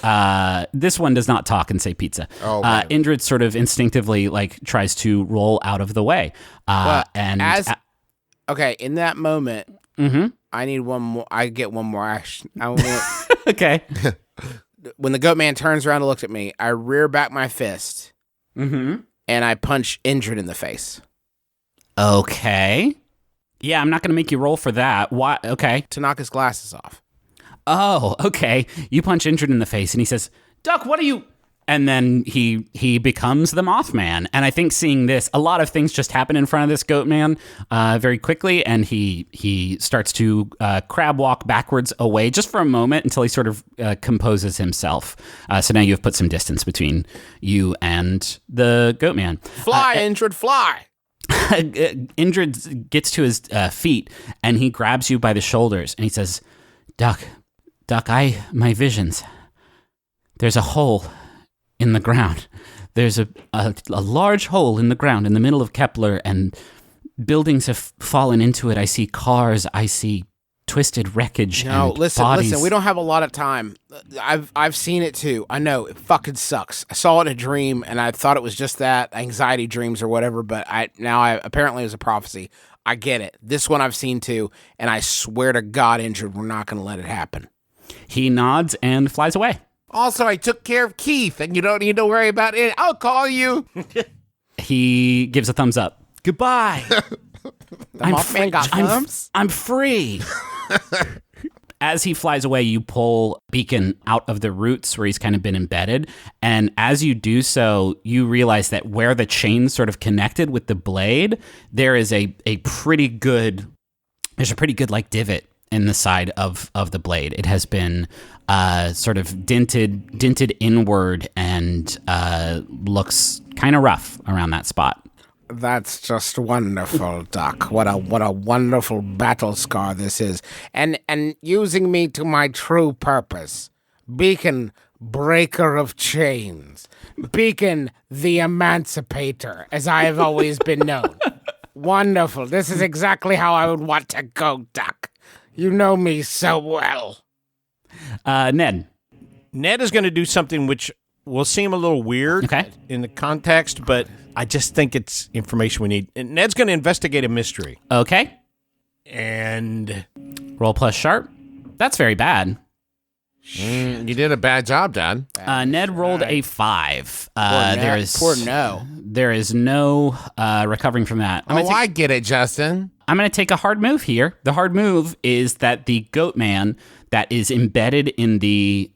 this one does not talk and say pizza. Oh, Indrid sort of instinctively tries to roll out of the way. Okay, in that moment, mm-hmm. I need one more. I get one more action. Okay. When the goat man turns around and looks at me, I rear back my fist, mm-hmm. and I punch Indrid in the face. Okay. Yeah, I'm not going to make you roll for that. Why? Okay. To knock his glasses off. Oh, okay. You punch Indrid in the face, and he says, "Duck, what are you?" And then he becomes the Mothman. And I think seeing this, a lot of things just happen in front of this goat man very quickly, and he starts to crab walk backwards away just for a moment until he sort of composes himself. So now you've put some distance between you and the goat man. Fly, Indrid, fly! Indrid gets to his feet, and he grabs you by the shoulders, and he says, Duck, my visions. There's a hole in the ground. There's a large hole in the ground in the middle of Kepler, and buildings have fallen into it. I see cars. I see twisted wreckage. No, and listen, bodies. listen. We don't have a lot of time. I've seen it too. I know it fucking sucks. I saw it in a dream, and I thought it was just that anxiety dreams or whatever. But apparently it was a prophecy. I get it. This one I've seen too, and I swear to God, Injured, we're not going to let it happen. He nods and flies away. Also, I took care of Keith, and you don't need to worry about it. I'll call you. He gives a thumbs up. Goodbye. I'm free. As he flies away, you pull Beacon out of the roots where he's kind of been embedded. And as you do so, you realize that where the chain sort of connected with the blade, there is a pretty good like divot in the side of the blade. It has been sort of dented inward and looks kind of rough around that spot. That's just wonderful, Doc. What a wonderful battle scar this is. And using me to my true purpose. Beacon, breaker of chains. Beacon, the emancipator, as I have always been known. Wonderful. This is exactly how I would want to go, Doc. You know me so well. Ned. Ned is going to do something which will seem a little weird in the context, but I just think it's information we need. And Ned's going to investigate a mystery. Okay. And roll plus sharp. That's very bad. You did a bad job, Dad. Ned rolled a 5. There is no recovering from that. I get it, Justin. I'm going to take a hard move here. The hard move is that the goat man that is embedded in the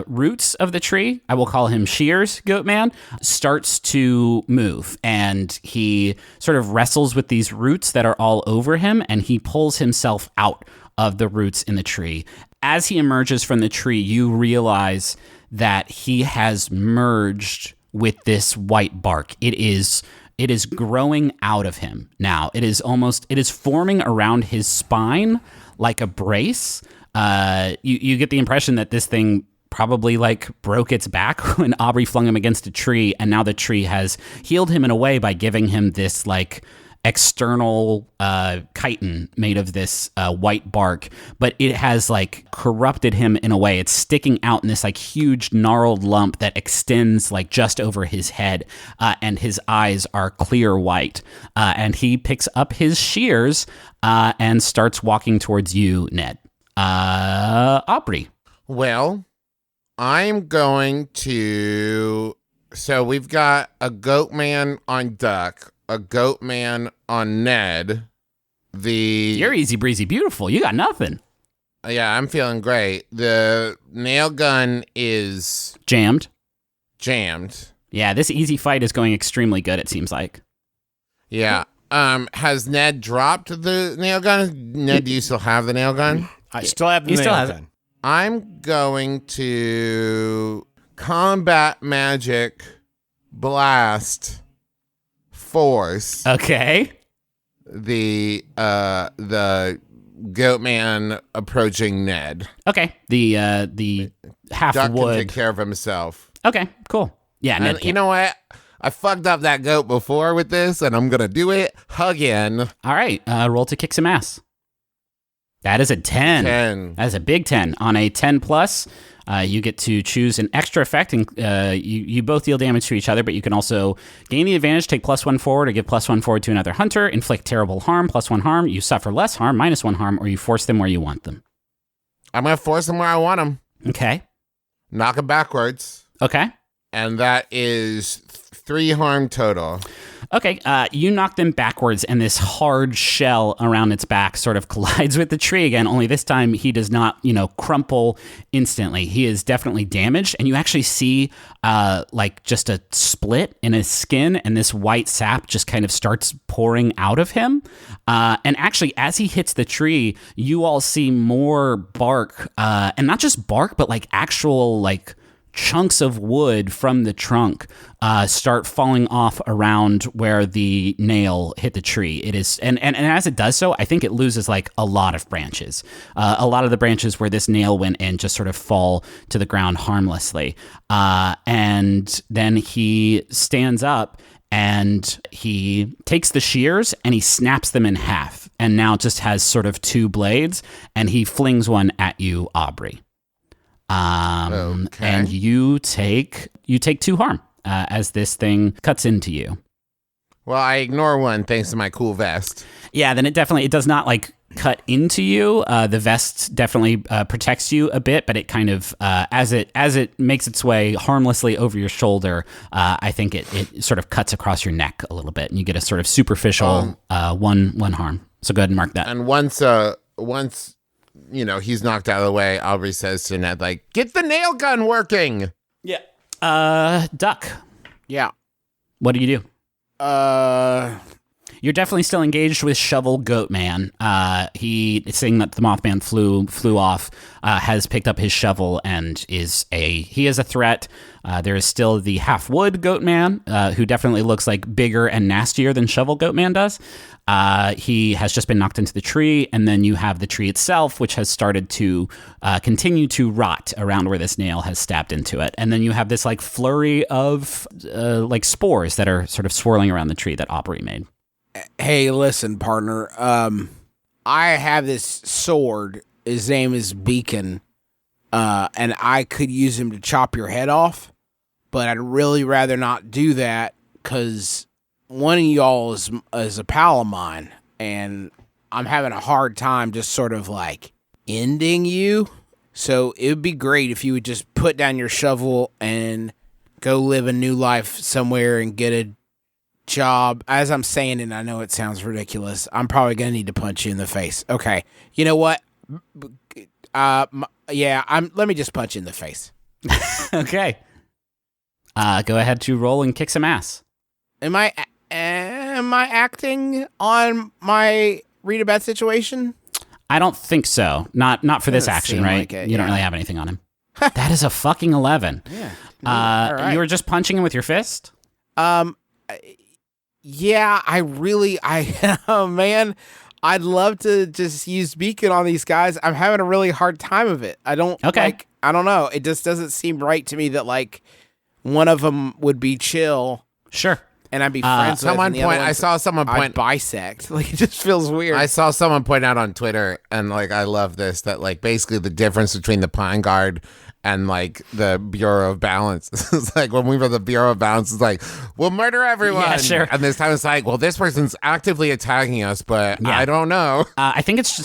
roots of the tree, I will call him Shears Goat Man, starts to move. And he sort of wrestles with these roots that are all over him, and he pulls himself out of the roots in the tree. As he emerges from the tree, you realize that he has merged with this white bark. It is growing out of him now. It is forming around his spine like a brace. You get the impression that this thing probably like broke its back when Aubrey flung him against a tree, and now the tree has healed him in a way by giving him this like external chitin made of this white bark, but it has like corrupted him in a way. It's sticking out in this like huge gnarled lump that extends like just over his head, and his eyes are clear white. And he picks up his shears and starts walking towards you, Ned. Aubrey. Well, I'm going to... So we've got a goat man on Duck, a goat man on Ned. You're easy breezy beautiful. You got nothing. Yeah, I'm feeling great. The nail gun is... Jammed. Yeah, this easy fight is going extremely good, it seems like. Yeah. Has Ned dropped the nail gun? Ned, do you still have the nail gun? I still have the nail gun. I'm going to combat magic blast force. Okay. The goat man approaching Ned. Okay. The half Duck wood can take care of himself. Okay, cool. Yeah, Ned can. You know what? I fucked up that goat before with this, and I'm gonna do it again. All right, roll to kick some ass. That is a 10. 10. That is a big 10. On a 10 plus, you get to choose an extra effect, and you both deal damage to each other, but you can also gain the advantage, take +1 forward, or give +1 forward to another hunter, inflict terrible harm, +1 harm, you suffer less harm, -1 harm, or you force them where you want them. I'm gonna force them where I want them. Okay. Knock them backwards. Okay. And that is 3 harm total. Okay, you knock them backwards, and this hard shell around its back sort of collides with the tree again, only this time he does not, crumple instantly. He is definitely damaged, and you actually see like just a split in his skin, and this white sap just kind of starts pouring out of him. And actually, as he hits the tree, you all see more bark, and not just bark, but like actual like chunks of wood from the trunk start falling off around where the nail hit the tree. It is, and as it does so, I think it loses like a lot of branches. A lot of the branches where this nail went in just sort of fall to the ground harmlessly. And then he stands up and he takes the shears and he snaps them in half, and now just has sort of two blades, and he flings one at you, Aubrey. And you take 2 harm as this thing cuts into you. Well, I ignore one thanks to my cool vest. Yeah, then it does not like cut into you. The vest definitely protects you a bit, but it kind of as it makes its way harmlessly over your shoulder, I think it sort of cuts across your neck a little bit, and you get a sort of superficial one harm. So go ahead and mark that. And once he's knocked out of the way, Aubrey says to Ned, like, "Get the nail gun working." Yeah. Duck. Yeah. What do you do? You're definitely still engaged with Shovel Goat Man. He, seeing that the Mothman flew off, has picked up his shovel and he is a threat. There is still the half-wood Goat Man, who definitely looks like bigger and nastier than Shovel Goat Man does. He has just been knocked into the tree, and then you have the tree itself, which has started to continue to rot around where this nail has stabbed into it. And then you have this like flurry of like spores that are sort of swirling around the tree that Aubrey made. Hey, listen, partner. I have this sword. His name is Beacon, and I could use him to chop your head off, but I'd really rather not do that because one of y'all is a pal of mine, and I'm having a hard time just sort of like ending you. So it would be great if you would just put down your shovel and go live a new life somewhere and get a job. As I'm saying it, I know it sounds ridiculous. I'm probably going to need to punch you in the face. Okay. You know what? Let me just punch you in the face. Okay. Go ahead to roll and kick some ass. Am I acting on my read a bad situation? I don't think so. Not for this action, right? Like it, you don't really have anything on him. That is a fucking 11. Yeah. All right. You were just punching him with your fist? Yeah, oh man, I'd love to just use Beacon on these guys. I'm having a really hard time of it. I don't know. It just doesn't seem right to me that like one of them would be chill. Sure. And I'd be friends with them. I saw someone point bisect. Like it just feels weird. I saw someone point out on Twitter, and like I love this, that like basically the difference between the Pine Guard and like the Bureau of Balance. It's like when we were the Bureau of Balance, it's like, we'll murder everyone. Yeah, sure. And this time it's like, well, this person's actively attacking us, but I don't know. I think it's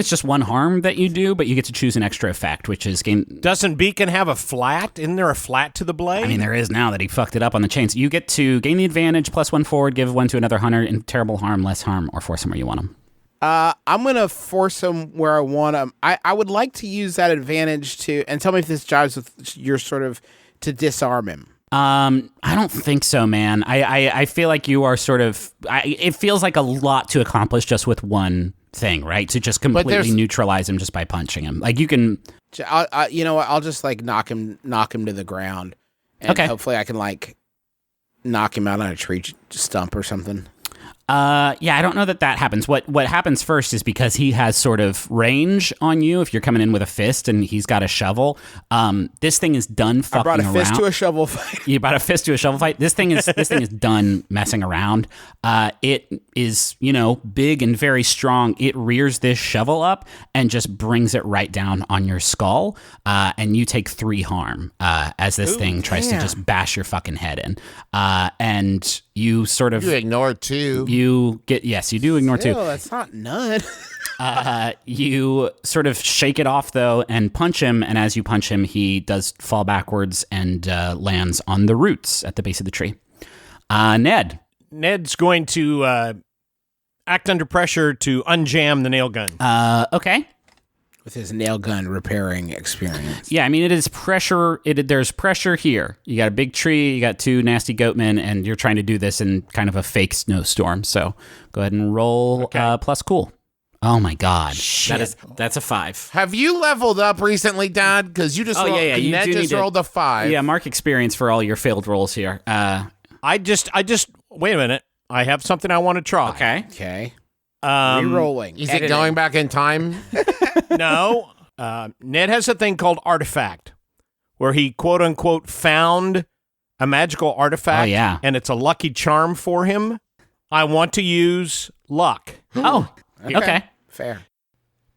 just one harm that you do, but you get to choose an extra effect, which is gain. Doesn't Beacon have a flat? Isn't there a flat to the blade? I mean, there is now that he fucked it up on the chains. You get to gain the advantage, +1 forward, give 1 to another hunter, and terrible harm, less harm, or force him where you want him. I'm going to force him where I want him. I would like to use that advantage and tell me if this jives with your sort of, to disarm him. I don't think so, man. I feel like you are sort of, it feels like a lot to accomplish just with one thing, right? To just completely neutralize him just by punching him. Like you can. You know what? I'll just like knock him to the ground. And hopefully I can like knock him out on a tree stump or something. Yeah, I don't know that happens. What happens first is because he has sort of range on you. If you're coming in with a fist and he's got a shovel, this thing is done fucking around. I brought a fist to a shovel fight. You brought a fist to a shovel fight. This thing is done messing around. It is, big and very strong. It rears this shovel up and just brings it right down on your skull. And you take 3 harm as this thing tries to just bash your fucking head in. And you sort of... You ignore 2. You do ignore 2. No, that's not none. You sort of shake it off, though, and punch him. And as you punch him, he does fall backwards and lands on the roots at the base of the tree. Ned. Ned's going to act under pressure to unjam the nail gun. Okay. With his nail gun repairing experience. Yeah, I mean, it is pressure. There's pressure here. You got a big tree, you got 2 nasty goatmen, and you're trying to do this in kind of a fake snowstorm. So go ahead and roll plus cool. Oh my God. Shit. That's a 5. Have you leveled up recently, Dad? Because you just Ned just rolled a 5. Yeah, mark experience for all your failed rolls here. I just wait a minute. I have something I want to try. Okay. Re-rolling. Is it going back in time? No. Ned has a thing called artifact, where he quote unquote found a magical artifact. Oh, yeah. And it's a lucky charm for him. I want to use luck. Oh, okay. Fair.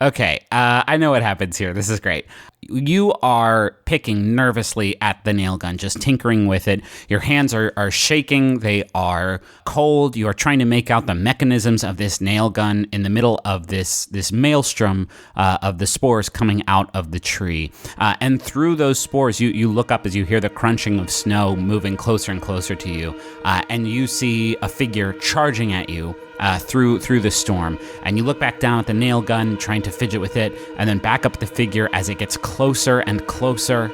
Okay, I know what happens here. This is great. You are picking nervously at the nail gun, just tinkering with it. Your hands are shaking. They are cold. You are trying to make out the mechanisms of this nail gun in the middle of this maelstrom of the spores coming out of the tree. And through those spores, you look up as you hear the crunching of snow moving closer and closer to you. And you see a figure charging at you through the storm. And you look back down at the nail gun, trying to fidget with it, and then back up at the figure as it gets closer and closer.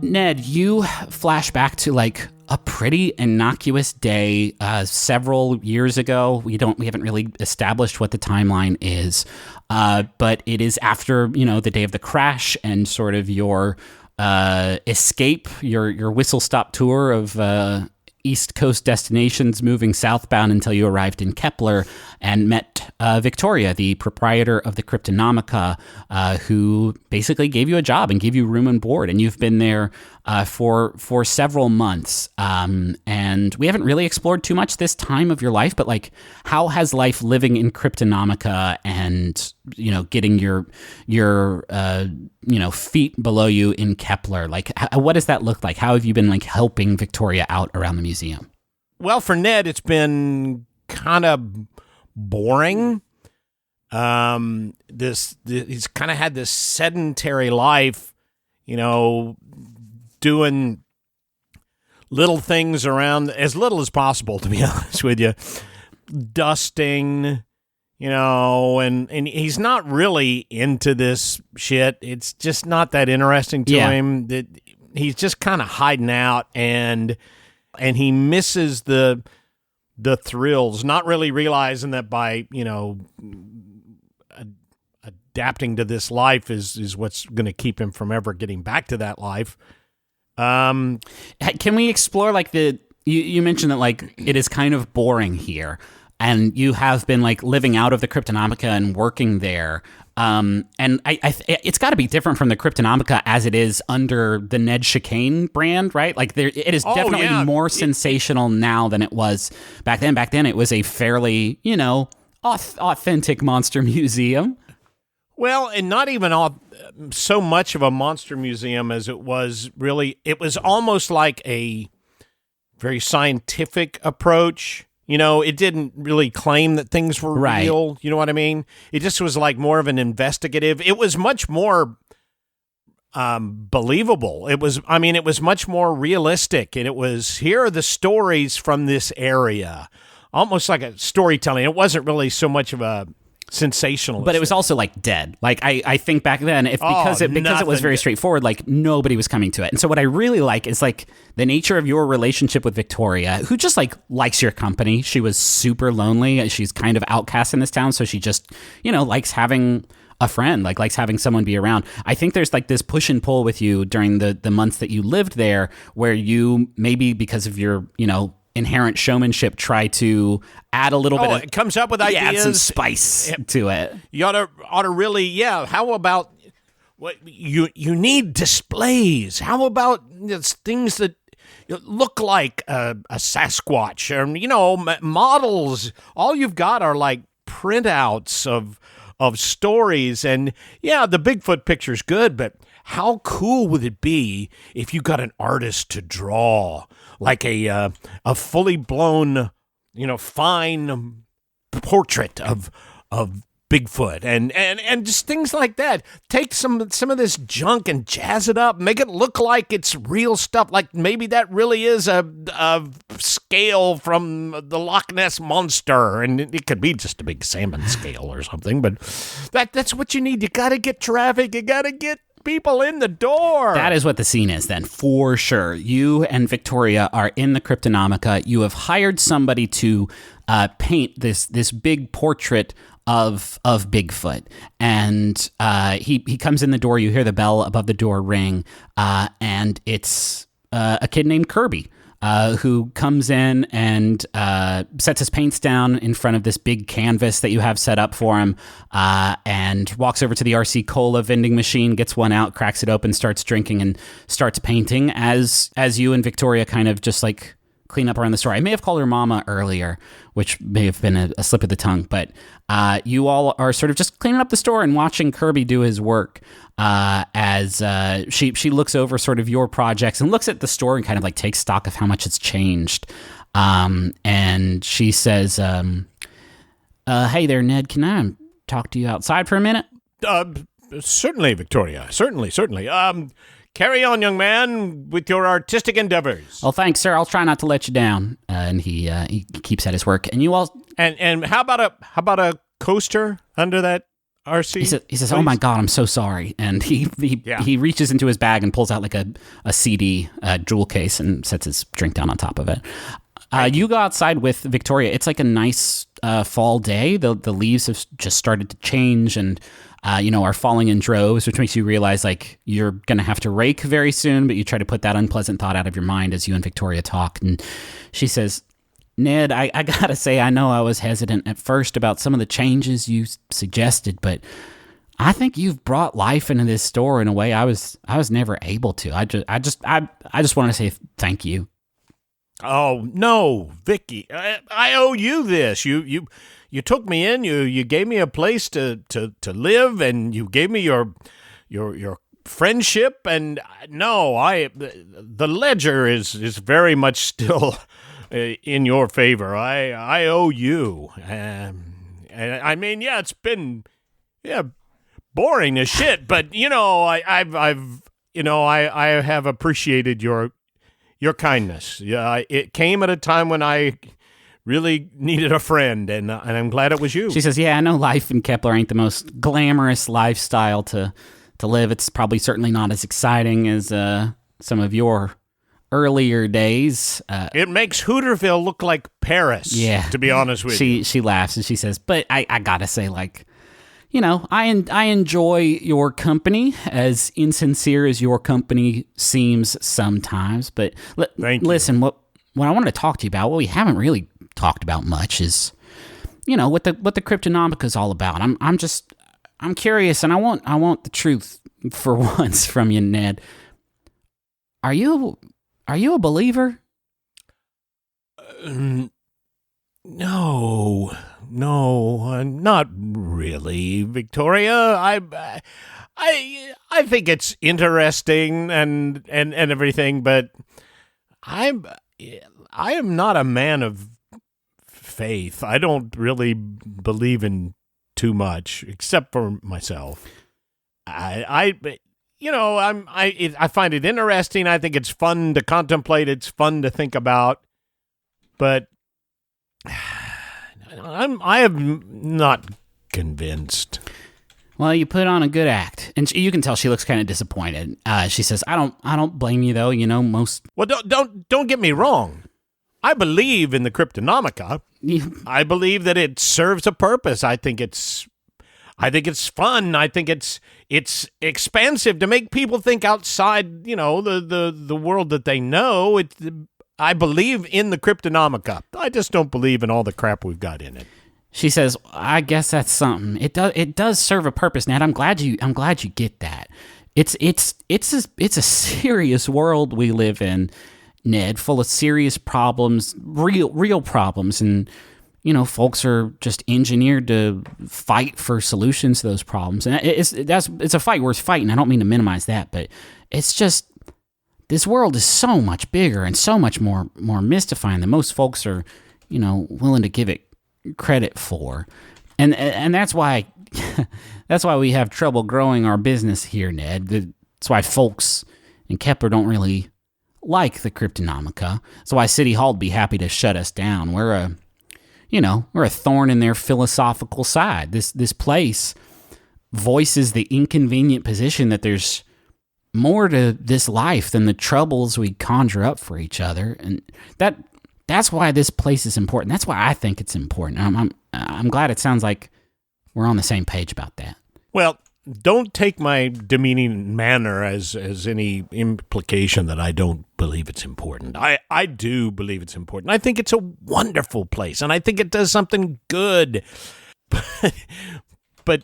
Ned, you flash back to like a pretty innocuous day several years ago. We haven't really established what the timeline is, but it is after the day of the crash and sort of your escape, your whistle stop tour of East Coast destinations, moving southbound until you arrived in Kepler and met Victoria, the proprietor of the Cryptonomica, who basically gave you a job and gave you room and board. And you've been there for several months. And we haven't really explored too much this time of your life, but like, how has life living in Cryptonomica and, getting your feet below you in Kepler, like, what does that look like? How have you been like helping Victoria out around the museum? Well, for Ned, it's been kind of boring. He's kind of had this sedentary life, doing little things around, as little as possible, to be honest with you, dusting, and he's not really into this shit. It's just not that interesting to him. That he's just kind of hiding out, and he misses the thrills, not really realizing that by adapting to this life is what's going to keep him from ever getting back to that life. Can we explore like you mentioned that like it is kind of boring here, and you have been like living out of the Cryptonomica and working there. And it's got to be different from the Cryptonomica as it is under the Ned Chicane brand, right? Like it is definitely more sensational now than it was back then. Back then, it was a fairly, authentic monster museum. Well, and not even so much of a monster museum as it was really. It was almost like a very scientific approach. It didn't really claim that things were real. You know what I mean? It just was like more of an investigative. It was much more believable. It was much more realistic. And it was, here are the stories from this area. Almost like a storytelling. It wasn't really so much of a sensationalist. But it was also like dead. Like I think back then, because it was very straightforward, like nobody was coming to it. And so what I really like is like the nature of your relationship with Victoria, who just like likes your company. She was super lonely. She's kind of outcast in this town, so she just likes having a friend, like likes having someone be around. I think there's like this push and pull with you during the months that you lived there, where you maybe because of your inherent showmanship try to add a little bit of, it comes up with ideas, add some spice to it. You ought to really, how about what you need displays? How about things that look like a Sasquatch, or models? All you've got are like printouts of stories, and the Bigfoot picture's good, but how cool would it be if you got an artist to draw like a fully blown, fine portrait of Bigfoot and just things like that. Take some of this junk and jazz it up, make it look like it's real stuff. Like maybe that really is a scale from the Loch Ness Monster, and it could be just a big salmon scale or something. But that's what you need. You got to get traffic. You got to get people in the door. That is what the scene is then, for sure. You and Victoria are in the Cryptonomica. You have hired somebody to paint this big portrait of Bigfoot, and he comes in the door. You hear the bell above the door ring, and it's a kid named Kirby. who comes in and sets his paints down in front of this big canvas that you have set up for him, and walks over to the RC Cola vending machine, gets one out, cracks it open, starts drinking, and starts painting as you and Victoria kind of just like clean up around the store. I may have called her Mama earlier, which may have been a slip of the tongue, but you all are sort of just cleaning up the store and watching Kirby do his work as she looks over sort of your projects and looks at the store and kind of like takes stock of how much it's changed. And she says, hey there, Ned, can I talk to you outside for a minute? Certainly, Victoria. Certainly. Carry on, young man, with your artistic endeavors. Well, thanks, sir. I'll try not to let you down. And he keeps at his work. And you all... And how about a coaster under that RC? He says, "Oh my God, I'm so sorry." And he reaches into his bag and pulls out like a CD jewel case and sets his drink down on top of it. You go outside with Victoria. It's like a nice fall day. The leaves have just started to change and are falling in droves, which makes you realize like you're gonna have to rake very soon. But you try to put that unpleasant thought out of your mind as you and Victoria talk. And she says, "Ned, I gotta say, I know I was hesitant at first about some of the changes you suggested, but I think you've brought life into this store in a way I was never able to. I just want to say thank you." Oh no, Vicky! I owe you this. You took me in. You gave me a place to live, and you gave me your friendship. And no, the ledger is very much still in your favor. I owe you. And I mean, yeah, it's been boring as shit, but I have appreciated your kindness. Yeah, it came at a time when I really needed a friend, and I'm glad it was you. She says, "Yeah, I know life in Kepler ain't the most glamorous lifestyle to live. It's probably certainly not as exciting as some of your earlier days." It makes Hooterville look like Paris, to be honest with you. She laughs and she says, "But I gotta say, like, I enjoy your company, as insincere as your company seems sometimes. But listen, what I wanted to talk to you about, what we haven't really talked about much, is what the Cryptonomica is all about. I'm curious, and I want the truth for once from you, Ned. Are you a believer?" No, not really, Victoria. I think it's interesting and everything, but I am not a man of faith. I don't really believe in too much, except for myself. I find it interesting. I think it's fun to contemplate. It's fun to think about, but I am not convinced. Well, you put on a good act, and you can tell she looks kind of disappointed. She says, "I don't blame you though. Most." Well, don't get me wrong. I believe in the Cryptonomica. I believe that it serves a purpose. I think it's fun. I think it's expansive to make people think outside, the world that they know. I believe in the Cryptonomica. I just don't believe in all the crap we've got in it. She says, "I guess that's something. It does serve a purpose, Ned. I'm glad you get that. It's a serious world we live in, Ned, full of serious problems, real problems, and folks are just engineered to fight for solutions to those problems. And it's a fight worth fighting. I don't mean to minimize that, but it's just this world is so much bigger and so much more mystifying than most folks are, willing to give it credit for. And that's why we have trouble growing our business here, Ned. That's why folks in Kepler don't really like the Cryptonomica. That's why City Hall would be happy to shut us down. We're a thorn in their philosophical side. This place voices the inconvenient position that there's more to this life than the troubles we conjure up for each other, and that's why this place is important. That's why I think it's important. I'm glad it sounds like we're on the same page about that. Well, don't take my demeaning manner as any implication that I don't believe it's important. I do believe it's important. I think it's a wonderful place, and I think it does something good. But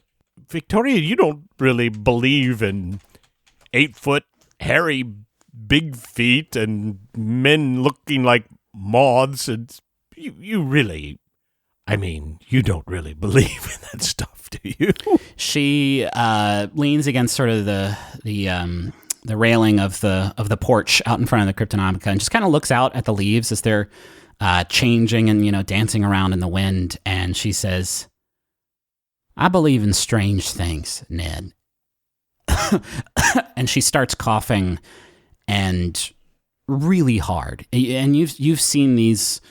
Victoria, you don't really believe in 8-foot, hairy, big feet and men looking like moths. And you really, I mean, you don't really believe in that stuff, do you? She leans against sort of the railing of the porch out in front of the Cryptonomica and just kind of looks out at the leaves as they're changing and dancing around in the wind. And she says, "I believe in strange things, Ned." And she starts coughing, and really hard. And you've seen these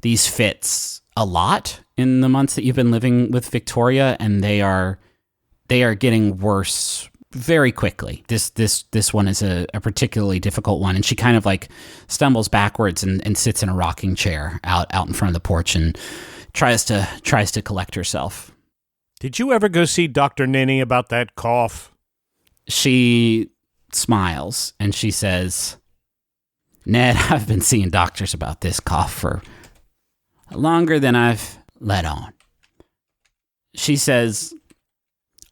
fits a lot in the months that you've been living with Victoria, and they are getting worse very quickly. This one is a particularly difficult one, and she kind of like stumbles backwards and sits in a rocking chair out in front of the porch and tries to collect herself. Did you ever go see Dr. Ninny about that cough? She smiles and she says, "Ned, I've been seeing doctors about this cough for longer than I've let on." She says,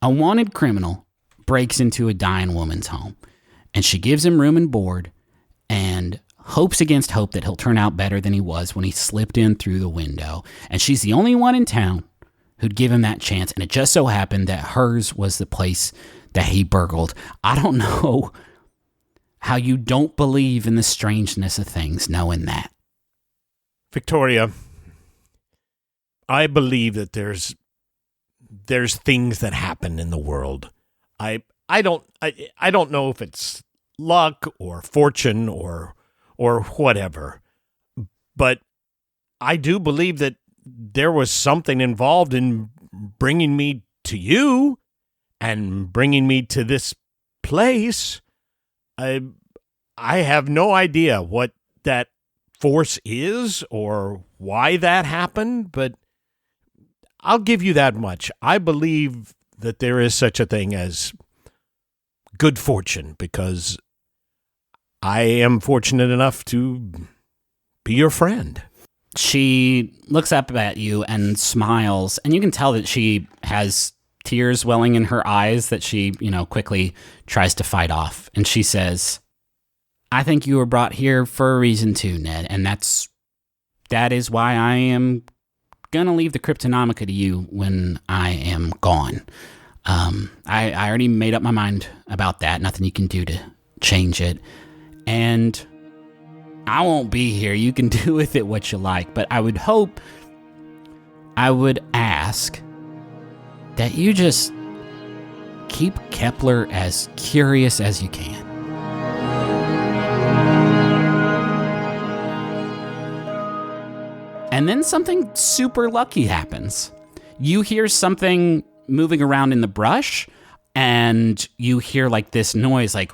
"A wanted criminal breaks into a dying woman's home, and she gives him room and board and hopes against hope that he'll turn out better than he was when he slipped in through the window. And she's the only one in town who'd give him that chance, and it just so happened that hers was the place that he burgled. I don't know how you don't believe in the strangeness of things knowing that." Victoria, I believe that there's things that happen in the world. I don't know if it's luck or fortune or whatever, but I do believe that there was something involved in bringing me to you and bringing me to this place. I have no idea what that force is or why that happened, but I'll give you that much. I believe that there is such a thing as good fortune because I am fortunate enough to be your friend. She looks up at you and smiles, and you can tell that she has tears welling in her eyes that she, quickly tries to fight off. And she says, "I think you were brought here for a reason too, Ned, and that is why I am gonna leave the Cryptonomica to you when I am gone. I already made up my mind about that. Nothing you can do to change it. And I won't be here. You can do with it what you like. But I would ask that you just keep Kepler as curious as you can." And then something super lucky happens. You hear something moving around in the brush, and you hear like this noise, like,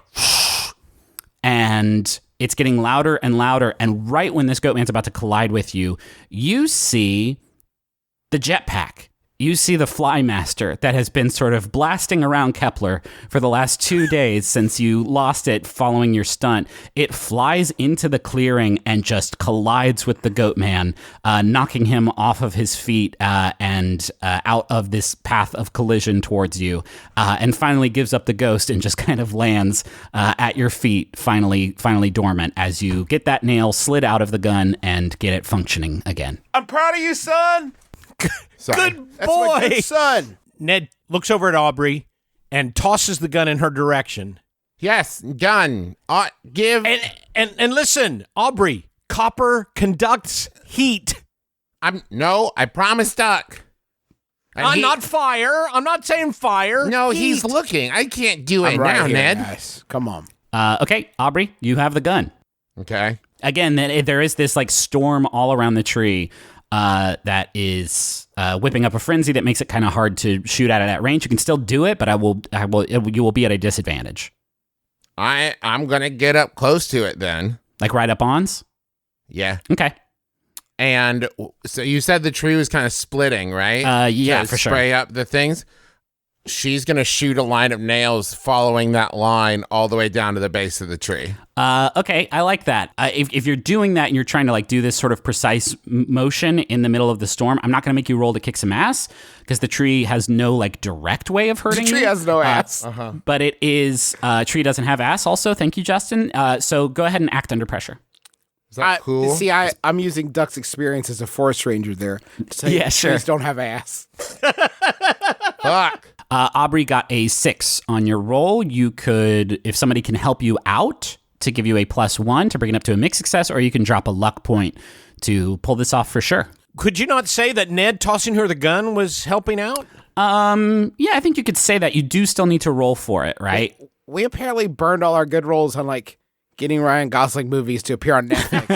and it's getting louder and louder. And right when this goatman's about to collide with you, you see the jetpack. You see the Flymaster that has been sort of blasting around Kepler for the last 2 days since you lost it following your stunt. It flies into the clearing and just collides with the Goatman, knocking him off of his feet and out of this path of collision towards you, and finally gives up the ghost and just kind of lands at your feet, finally dormant, as you get that nail slid out of the gun and get it functioning again. I'm proud of you, son. Good boy. That's my good son. Ned looks over at Aubrey and tosses the gun in her direction. Yes, gun. Give. And listen, Aubrey, copper conducts heat. I promised Duck. Not fire. I'm not saying fire. No, heat. He's looking. I can't do it right now, here, Ned. guys. Come on. Okay, Aubrey, you have the gun. Okay. Again, there is this like storm all around the tree that is whipping up a frenzy that makes it kind of hard to shoot at it at range. You can still do it, but you will be at a disadvantage. I'm gonna get up close to it then. Like right up ons? Yeah. Okay. And so you said the tree was kind of splitting, right? Yeah, to for sure. Spray up the things. she's going to shoot a line of nails following that line all the way down to the base of the tree. Okay, I like that. If you're doing that and you're trying to like do this sort of precise motion in the middle of the storm, I'm not going to make you roll to kick some ass because the tree has no like direct way of hurting The tree you. has no ass. But it is tree doesn't have ass. Also, thank you, Justin. So go ahead and act under pressure. Is that cool? See, I'm using Duck's experience as a forest ranger there. To say Yeah, sure. Trees don't have ass. Fuck. Aubrey got a 6 on your roll. You could, if somebody can help you out, to give you a +1 to bring it up to a mixed success, or you can drop a luck point to pull this off for sure. Could you not say that Ned tossing her the gun was helping out? Yeah, I think you could say that. You do still need to roll for it, right? We apparently burned all our good rolls on like getting Ryan Gosling movies to appear on Netflix.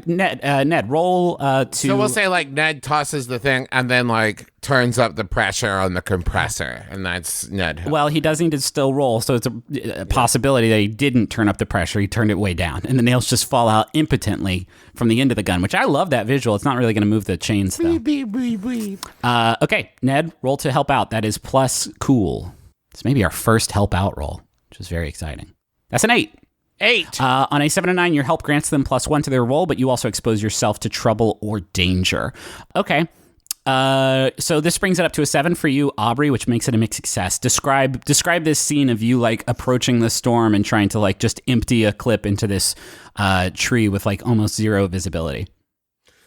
Ned, roll to... So we'll say like Ned tosses the thing and then like turns up the pressure on the compressor, and that's Ned. Well, he does need to still roll, so it's a possibility that he didn't turn up the pressure. He turned it way down, and the nails just fall out impotently from the end of the gun, which I love that visual. It's not really going to move the chains, though. Okay, Ned, roll to help out. That is plus cool. It's maybe our first help out roll, which is very exciting. That's an 8. 8. On a 7 and 9, your help grants them +1 to their roll, but you also expose yourself to trouble or danger. Okay. So this brings it up to a 7 for you, Aubrey, which makes it a mixed success. Describe this scene of you like approaching the storm and trying to like just empty a clip into this tree with like almost zero visibility.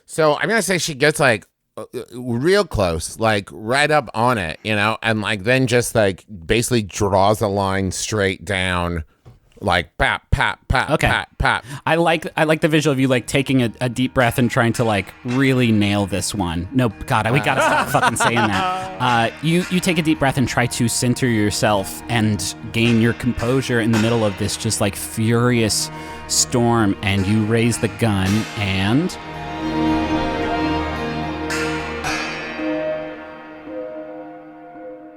So I'm gonna say she gets like real close, like right up on it, you know, and like then just like basically draws a line straight down. Like pap, pap, pap, Okay. pap, pap. I like the visual of you like taking a deep breath and trying to like really nail this one. No, God, we gotta stop fucking saying that. You take a deep breath and try to center yourself and gain your composure in the middle of this just like furious storm, and you raise the gun and...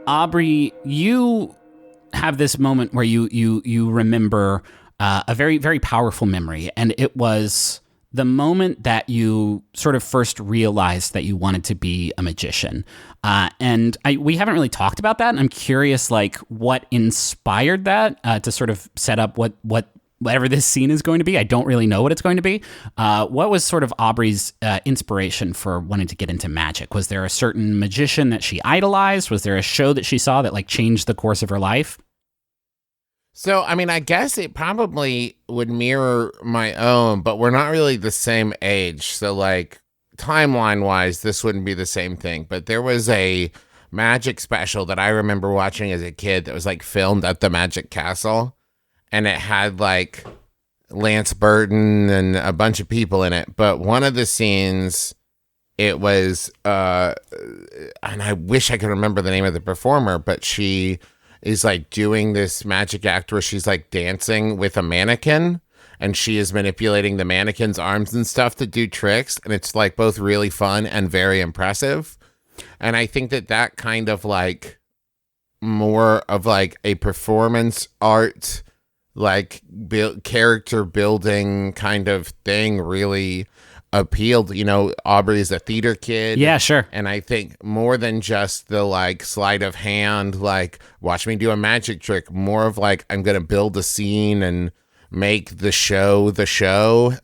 Aubrey, you have this moment where you remember a very, very powerful memory, and it was the moment that you sort of first realized that you wanted to be a magician. And we haven't really talked about that. I'm curious, like, what inspired that to sort of set up whatever this scene is going to be. I don't really know what it's going to be. What was sort of Aubrey's inspiration for wanting to get into magic? Was there a certain magician that she idolized? Was there a show that she saw that like changed the course of her life? So, I mean, I guess it probably would mirror my own, but we're not really the same age. So, like, timeline-wise, this wouldn't be the same thing. But there was a magic special that I remember watching as a kid that was, like, filmed at the Magic Castle. And it had, like, Lance Burton and a bunch of people in it. But one of the scenes, it was, and I wish I could remember the name of the performer, but she is like doing this magic act where she's like dancing with a mannequin, and she is manipulating the mannequin's arms and stuff to do tricks. And it's like both really fun and very impressive. And I think that kind of like more of like a performance art, like character building kind of thing really appealed. You know, Aubrey is a theater kid. Yeah, sure. And I think more than just the like sleight of hand, like watch me do a magic trick, more of like I'm going to build a scene and make the show,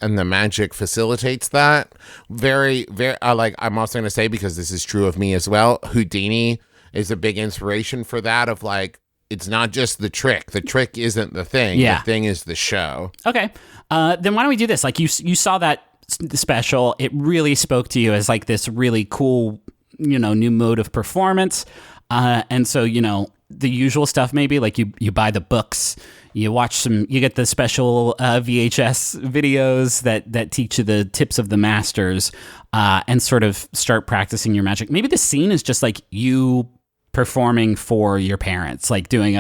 and the magic facilitates that. Very, very, like I'm also going to say, because this is true of me as well, Houdini is a big inspiration for that, of like, it's not just the trick. The trick isn't the thing. Yeah. The thing is the show. Okay. Then why don't we do this? Like you saw that special, it really spoke to you as like this really cool, you know, new mode of performance. And so, you know, the usual stuff, maybe like you buy the books, you watch you get the special VHS videos that teach you the tips of the masters, and sort of start practicing your magic. Maybe the scene is just like you performing for your parents, like doing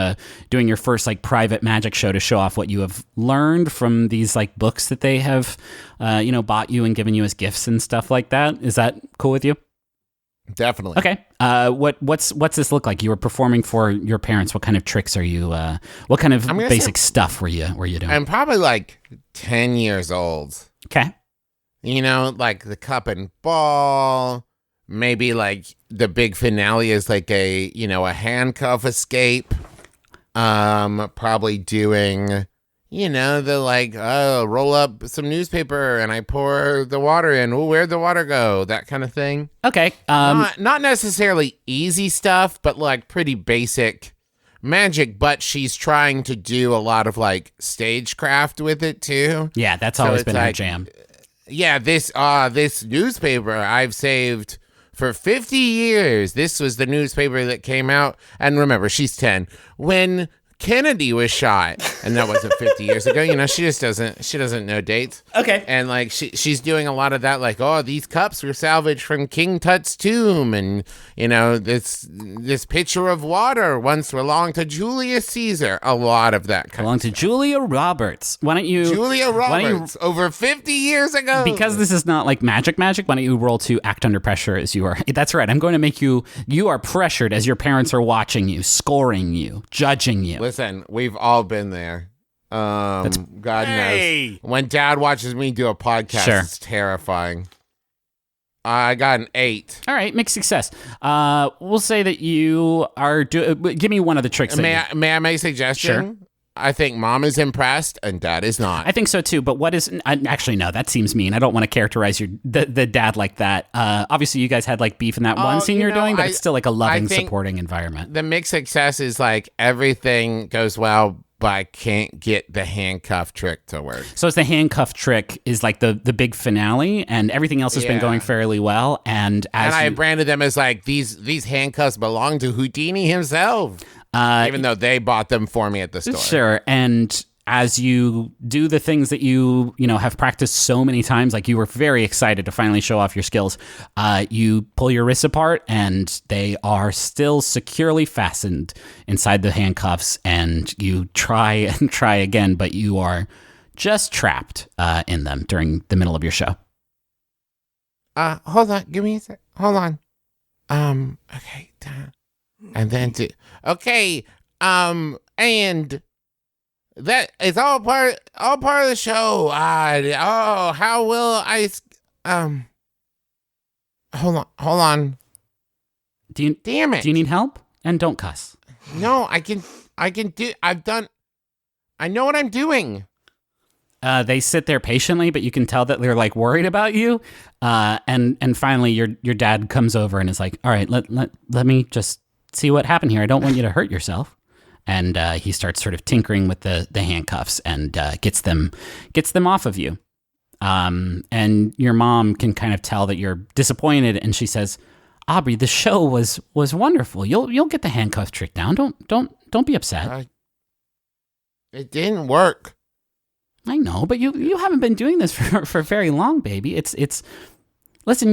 your first like private magic show to show off what you have learned from these like books that they have, bought you and given you as gifts and stuff like that. Is that cool with you? Definitely. Okay. What's this look like? You were performing for your parents. What kind of tricks are you? What kind of basic stuff were you doing? I'm probably like 10 years old. Okay. You know, like the cup and ball, maybe like the big finale is like a handcuff escape. Probably doing, the like, roll up some newspaper and I pour the water in. Oh, where'd the water go? That kind of thing. Okay. Not necessarily easy stuff, but like pretty basic magic. But she's trying to do a lot of like stagecraft with it too. Yeah, that's So always it's been her like, jam. Yeah, this newspaper I've saved for 50 years. This was the newspaper that came out. And remember, she's 10 when Kennedy was shot, and that wasn't 50 years ago. She doesn't know dates. Okay. And like she's doing a lot of that, like, oh, these cups were salvaged from King Tut's tomb, and this pitcher of water once belonged to Julius Caesar. A lot of that kind Belonged to Julia Roberts. Why don't you over 50 years ago? Because this is not like magic, why don't you roll to act under pressure as you are. That's right. I'm going to make you are pressured as your parents are watching you, scoring you, judging you. Listen, we've all been there. God knows. When Dad watches me do a podcast, It's terrifying. I got an 8. All right, mixed success. We'll say that you are. Give me one of the tricks. May I make a suggestion? Sure. I think Mom is impressed and Dad is not. I think so too. But what is? Actually, no. That seems mean. I don't want to characterize the dad like that. Obviously, you guys had like beef in that one scene you're doing, but it's still like a loving, supporting environment. The mixed success is like everything goes well, but I can't get the handcuff trick to work. So it's the handcuff trick is like the big finale, and everything else has been going fairly well. And I branded them as like these handcuffs belong to Houdini himself, even though they bought them for me at the store. Sure, and as you do the things that you have practiced so many times, like you were very excited to finally show off your skills, you pull your wrists apart and they are still securely fastened inside the handcuffs, and you try and try again, but you are just trapped in them during the middle of your show. Hold on, give me a sec. Hold on. Okay. And then and that is all part of the show. How will I? Hold on. Damn it! Do you need help? And don't cuss. No, I can do. I know what I'm doing. They sit there patiently, but you can tell that they're like worried about you. And finally, your dad comes over and is like, "All right, let me just see what happened here. I don't want you to hurt yourself." And he starts sort of tinkering with the handcuffs and gets them off of you. And your mom can kind of tell that you're disappointed, and she says, "Aubrey, the show was wonderful. You'll get the handcuff trick down. Don't be upset." It didn't work. I know, but you haven't been doing this for very long, baby. It's listen,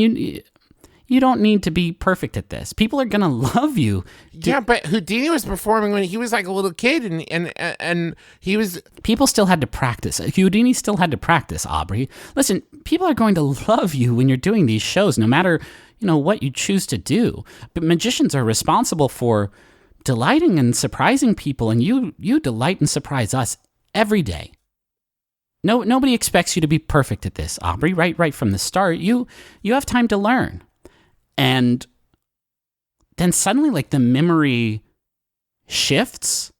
you don't need to be perfect at this. People are gonna love you. Yeah, but Houdini was performing when he was like a little kid, and he was. People still had to practice. Houdini still had to practice. Aubrey, listen, people are going to love you when you're doing these shows, no matter what you choose to do. But magicians are responsible for delighting and surprising people, and you delight and surprise us every day. No, nobody expects you to be perfect at this, Aubrey. Right from the start, you have time to learn. And then suddenly, like, the memory shifts,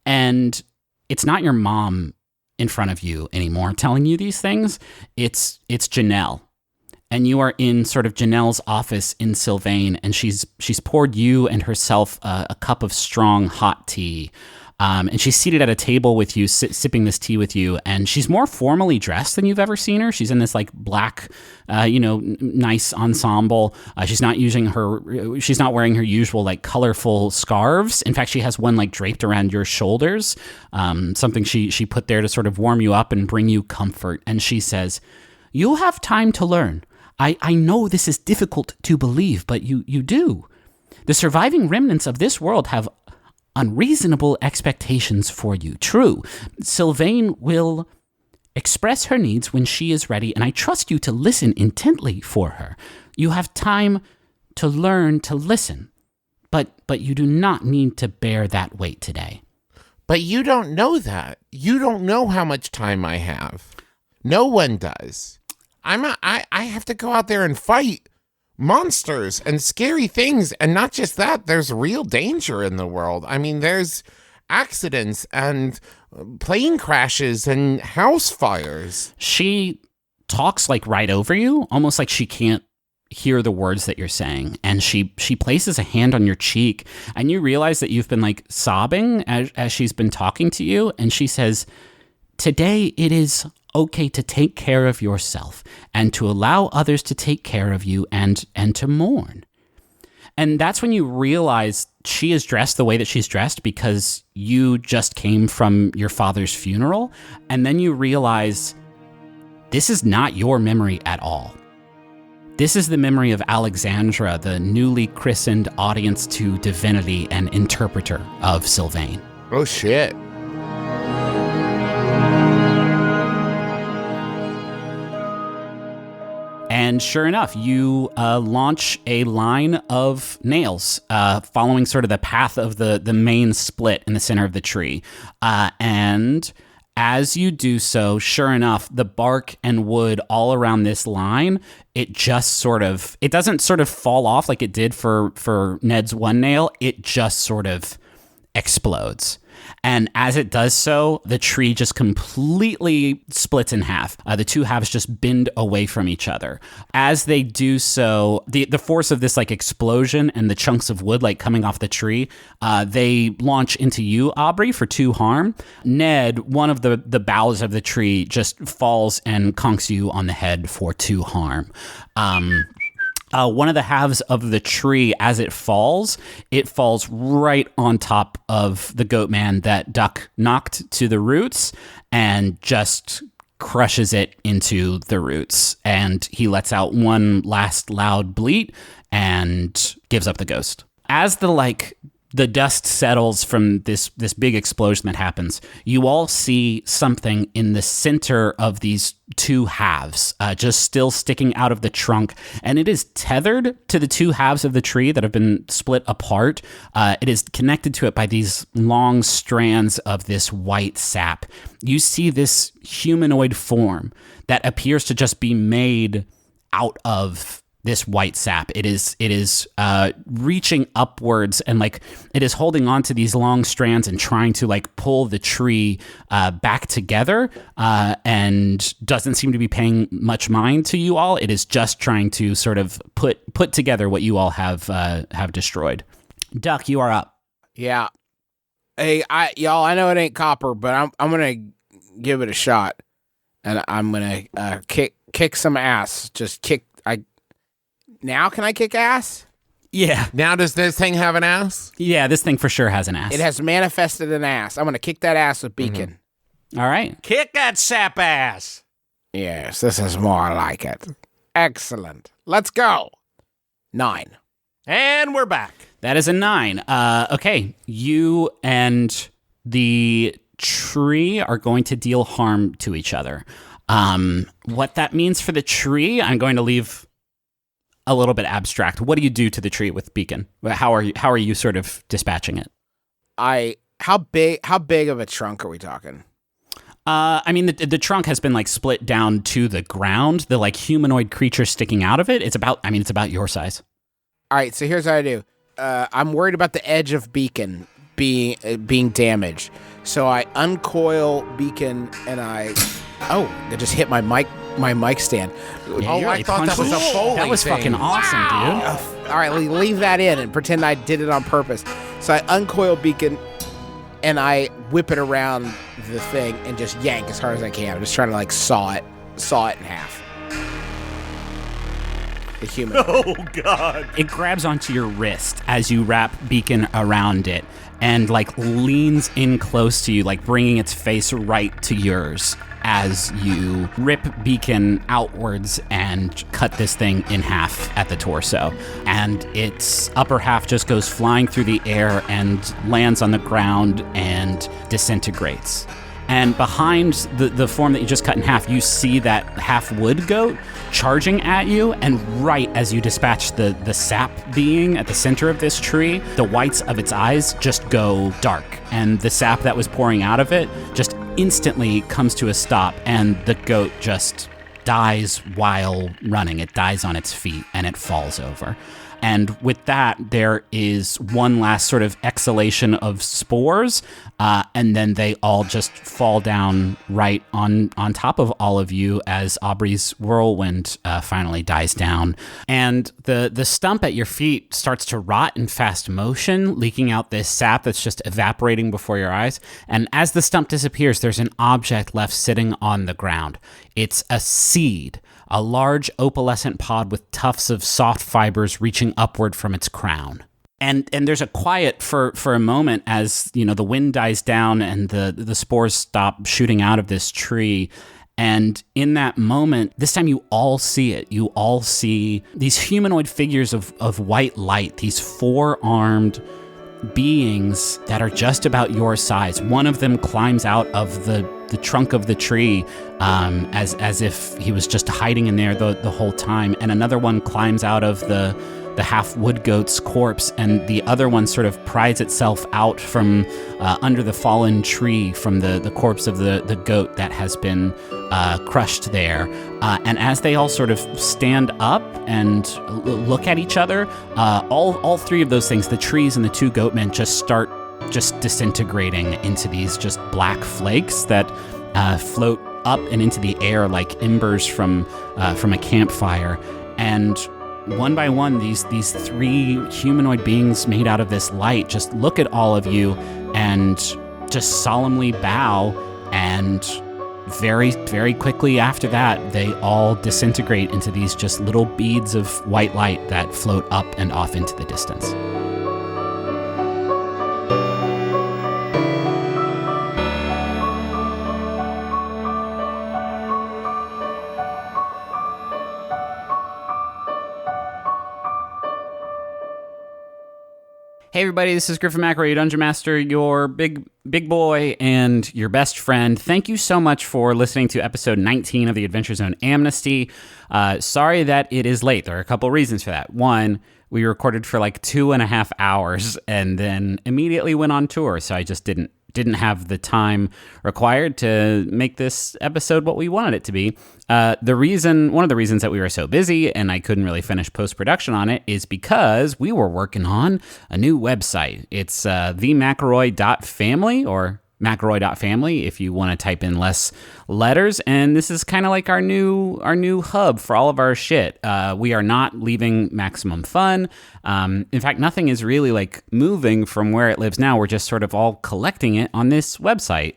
and it's not your mom in front of you anymore telling you these things. It's Janelle. And you are in sort of Janelle's office in Sylvain, and she's poured you and herself a cup of strong hot tea. And she's seated at a table with you, sipping this tea with you, and she's more formally dressed than you've ever seen her. She's in this like black, nice ensemble. She's not wearing her usual like colorful scarves. In fact, she has one like draped around your shoulders, something she put there to sort of warm you up and bring you comfort. And she says, "You have time to learn. I know this is difficult to believe, but you do. The surviving remnants of this world have unreasonable expectations for you. True, Sylvain will express her needs when she is ready, and I trust you to listen intently for her. You have time to learn to listen, but you do not need to bear that weight today." But you don't know that. You don't know how much time I have. No one does. I have to go out there and fight monsters and scary things. And not just that, there's real danger in the world. I mean, there's accidents and plane crashes and house fires. She talks like right over you, almost like she can't hear the words that you're saying. And she places a hand on your cheek, and you realize that you've been like sobbing as she's been talking to you. And she says, "Today it is okay to take care of yourself and to allow others to take care of you and to mourn." And that's when you realize she is dressed the way that she's dressed because you just came from your father's funeral. And then you realize this is not your memory at all. This is the memory of Alexandra, the newly christened audience to divinity and interpreter of Sylvain. Oh, shit. And sure enough, you launch a line of nails following sort of the path of the main split in the center of the tree. And as you do so, sure enough, the bark and wood all around this line, it doesn't sort of fall off like it did for Ned's one nail. It just sort of explodes. And as it does so, the tree just completely splits in half. The two halves just bend away from each other. As they do so, the force of this like explosion and the chunks of wood like coming off the tree, they launch into you, Aubrey, for 2 harm. Ned, one of the boughs of the tree just falls and conks you on the head for 2 harm. One of the halves of the tree, as it falls right on top of the goat man that Duck knocked to the roots and just crushes it into the roots. And he lets out one last loud bleat and gives up the ghost. As the dust settles from this big explosion that happens, you all see something in the center of these 2 halves, just still sticking out of the trunk, and it is tethered to the 2 halves of the tree that have been split apart. It is connected to it by these long strands of this white sap. You see this humanoid form that appears to just be made out of this white sap. It is reaching upwards and like it is holding on to these long strands and trying to like pull the tree back together, and doesn't seem to be paying much mind to you all. It is just trying to sort of put together what you all have destroyed. Duck, you are up. Yeah. Hey, y'all, I know it ain't copper, but I'm gonna give it a shot, and I'm gonna kick some ass. Just kick. Now can I kick ass? Yeah. Now does this thing have an ass? Yeah, this thing for sure has an ass. It has manifested an ass. I'm going to kick that ass with Beacon. Mm-hmm. All right. Kick that sap ass. Yes, this is more like it. Excellent. Let's go. 9. And we're back. That is a 9. Okay. You and the tree are going to deal harm to each other. What that means for the tree, I'm going to leave a little bit abstract. What do you do to the tree with Beacon? How are you sort of dispatching it? How big of a trunk are we talking? I mean, the trunk has been like split down to the ground. The like humanoid creature sticking out of it. It's about your size. All right, so here's what I do. I'm worried about the edge of Beacon being damaged. So I uncoil Beacon and I just hit my mic stand. Yeah, I thought that was a Foley That was thing. fucking awesome, Wow. dude. All right, leave that in and pretend I did it on purpose. So I uncoil Beacon and I whip it around the thing and just yank as hard as I can. I'm just trying to like saw it in half. The human. Oh, God. It grabs onto your wrist as you wrap Beacon around it and like leans in close to you, like bringing its face right to yours as you rip Beacon outwards and cut this thing in half at the torso. And its upper half just goes flying through the air and lands on the ground and disintegrates. And behind the form that you just cut in half, you see that half wood goat charging at you, and right as you dispatch the sap being at the center of this tree, the whites of its eyes just go dark, and the sap that was pouring out of it just instantly comes to a stop, and the goat just dies while running. It dies on its feet and it falls over. And with that, there is one last sort of exhalation of spores, and then they all just fall down right on top of all of you as Aubrey's whirlwind finally dies down. And the stump at your feet starts to rot in fast motion, leaking out this sap that's just evaporating before your eyes. And as the stump disappears, there's an object left sitting on the ground. It's a seed. A large opalescent pod with tufts of soft fibers reaching upward from its crown. And there's a quiet for a moment as, you know, the wind dies down and the spores stop shooting out of this tree. And in that moment, this time you all see it. You all see these humanoid figures of white light, these four-armed beings that are just about your size. One of them climbs out of the trunk of the tree as if he was just hiding in there the whole time, and another one climbs out of the half wood goat's corpse, and the other one sort of prides itself out from under the fallen tree from the corpse of the goat that has been crushed there. And as they all sort of stand up and look at each other, all three of those things, the trees and the two goatmen, just start disintegrating into these just black flakes that float up and into the air like embers from a campfire. And one by one, these three humanoid beings made out of this light just look at all of you and just solemnly bow, and very, very quickly after that, they all disintegrate into these just little beads of white light that float up and off into the distance. Hey everybody, this is Griffin McElroy, your Dungeon Master, your big boy and your best friend. Thank you so much for listening to episode 19 of the Adventure Zone Amnesty. Sorry that it is late. There are a couple reasons for that. One, we recorded for like 2.5 hours and then immediately went on tour, so I just didn't have the time required to make this episode what we wanted it to be. One of the reasons that we were so busy and I couldn't really finish post-production on it is because we were working on a new website. It's themcElroy.family, or McElroy.family if you want to type in less letters, and this is kind of like our new hub for all of our shit. We are not leaving Maximum Fun. In fact, nothing is really like moving from where it lives now. We're just sort of all collecting it on this website.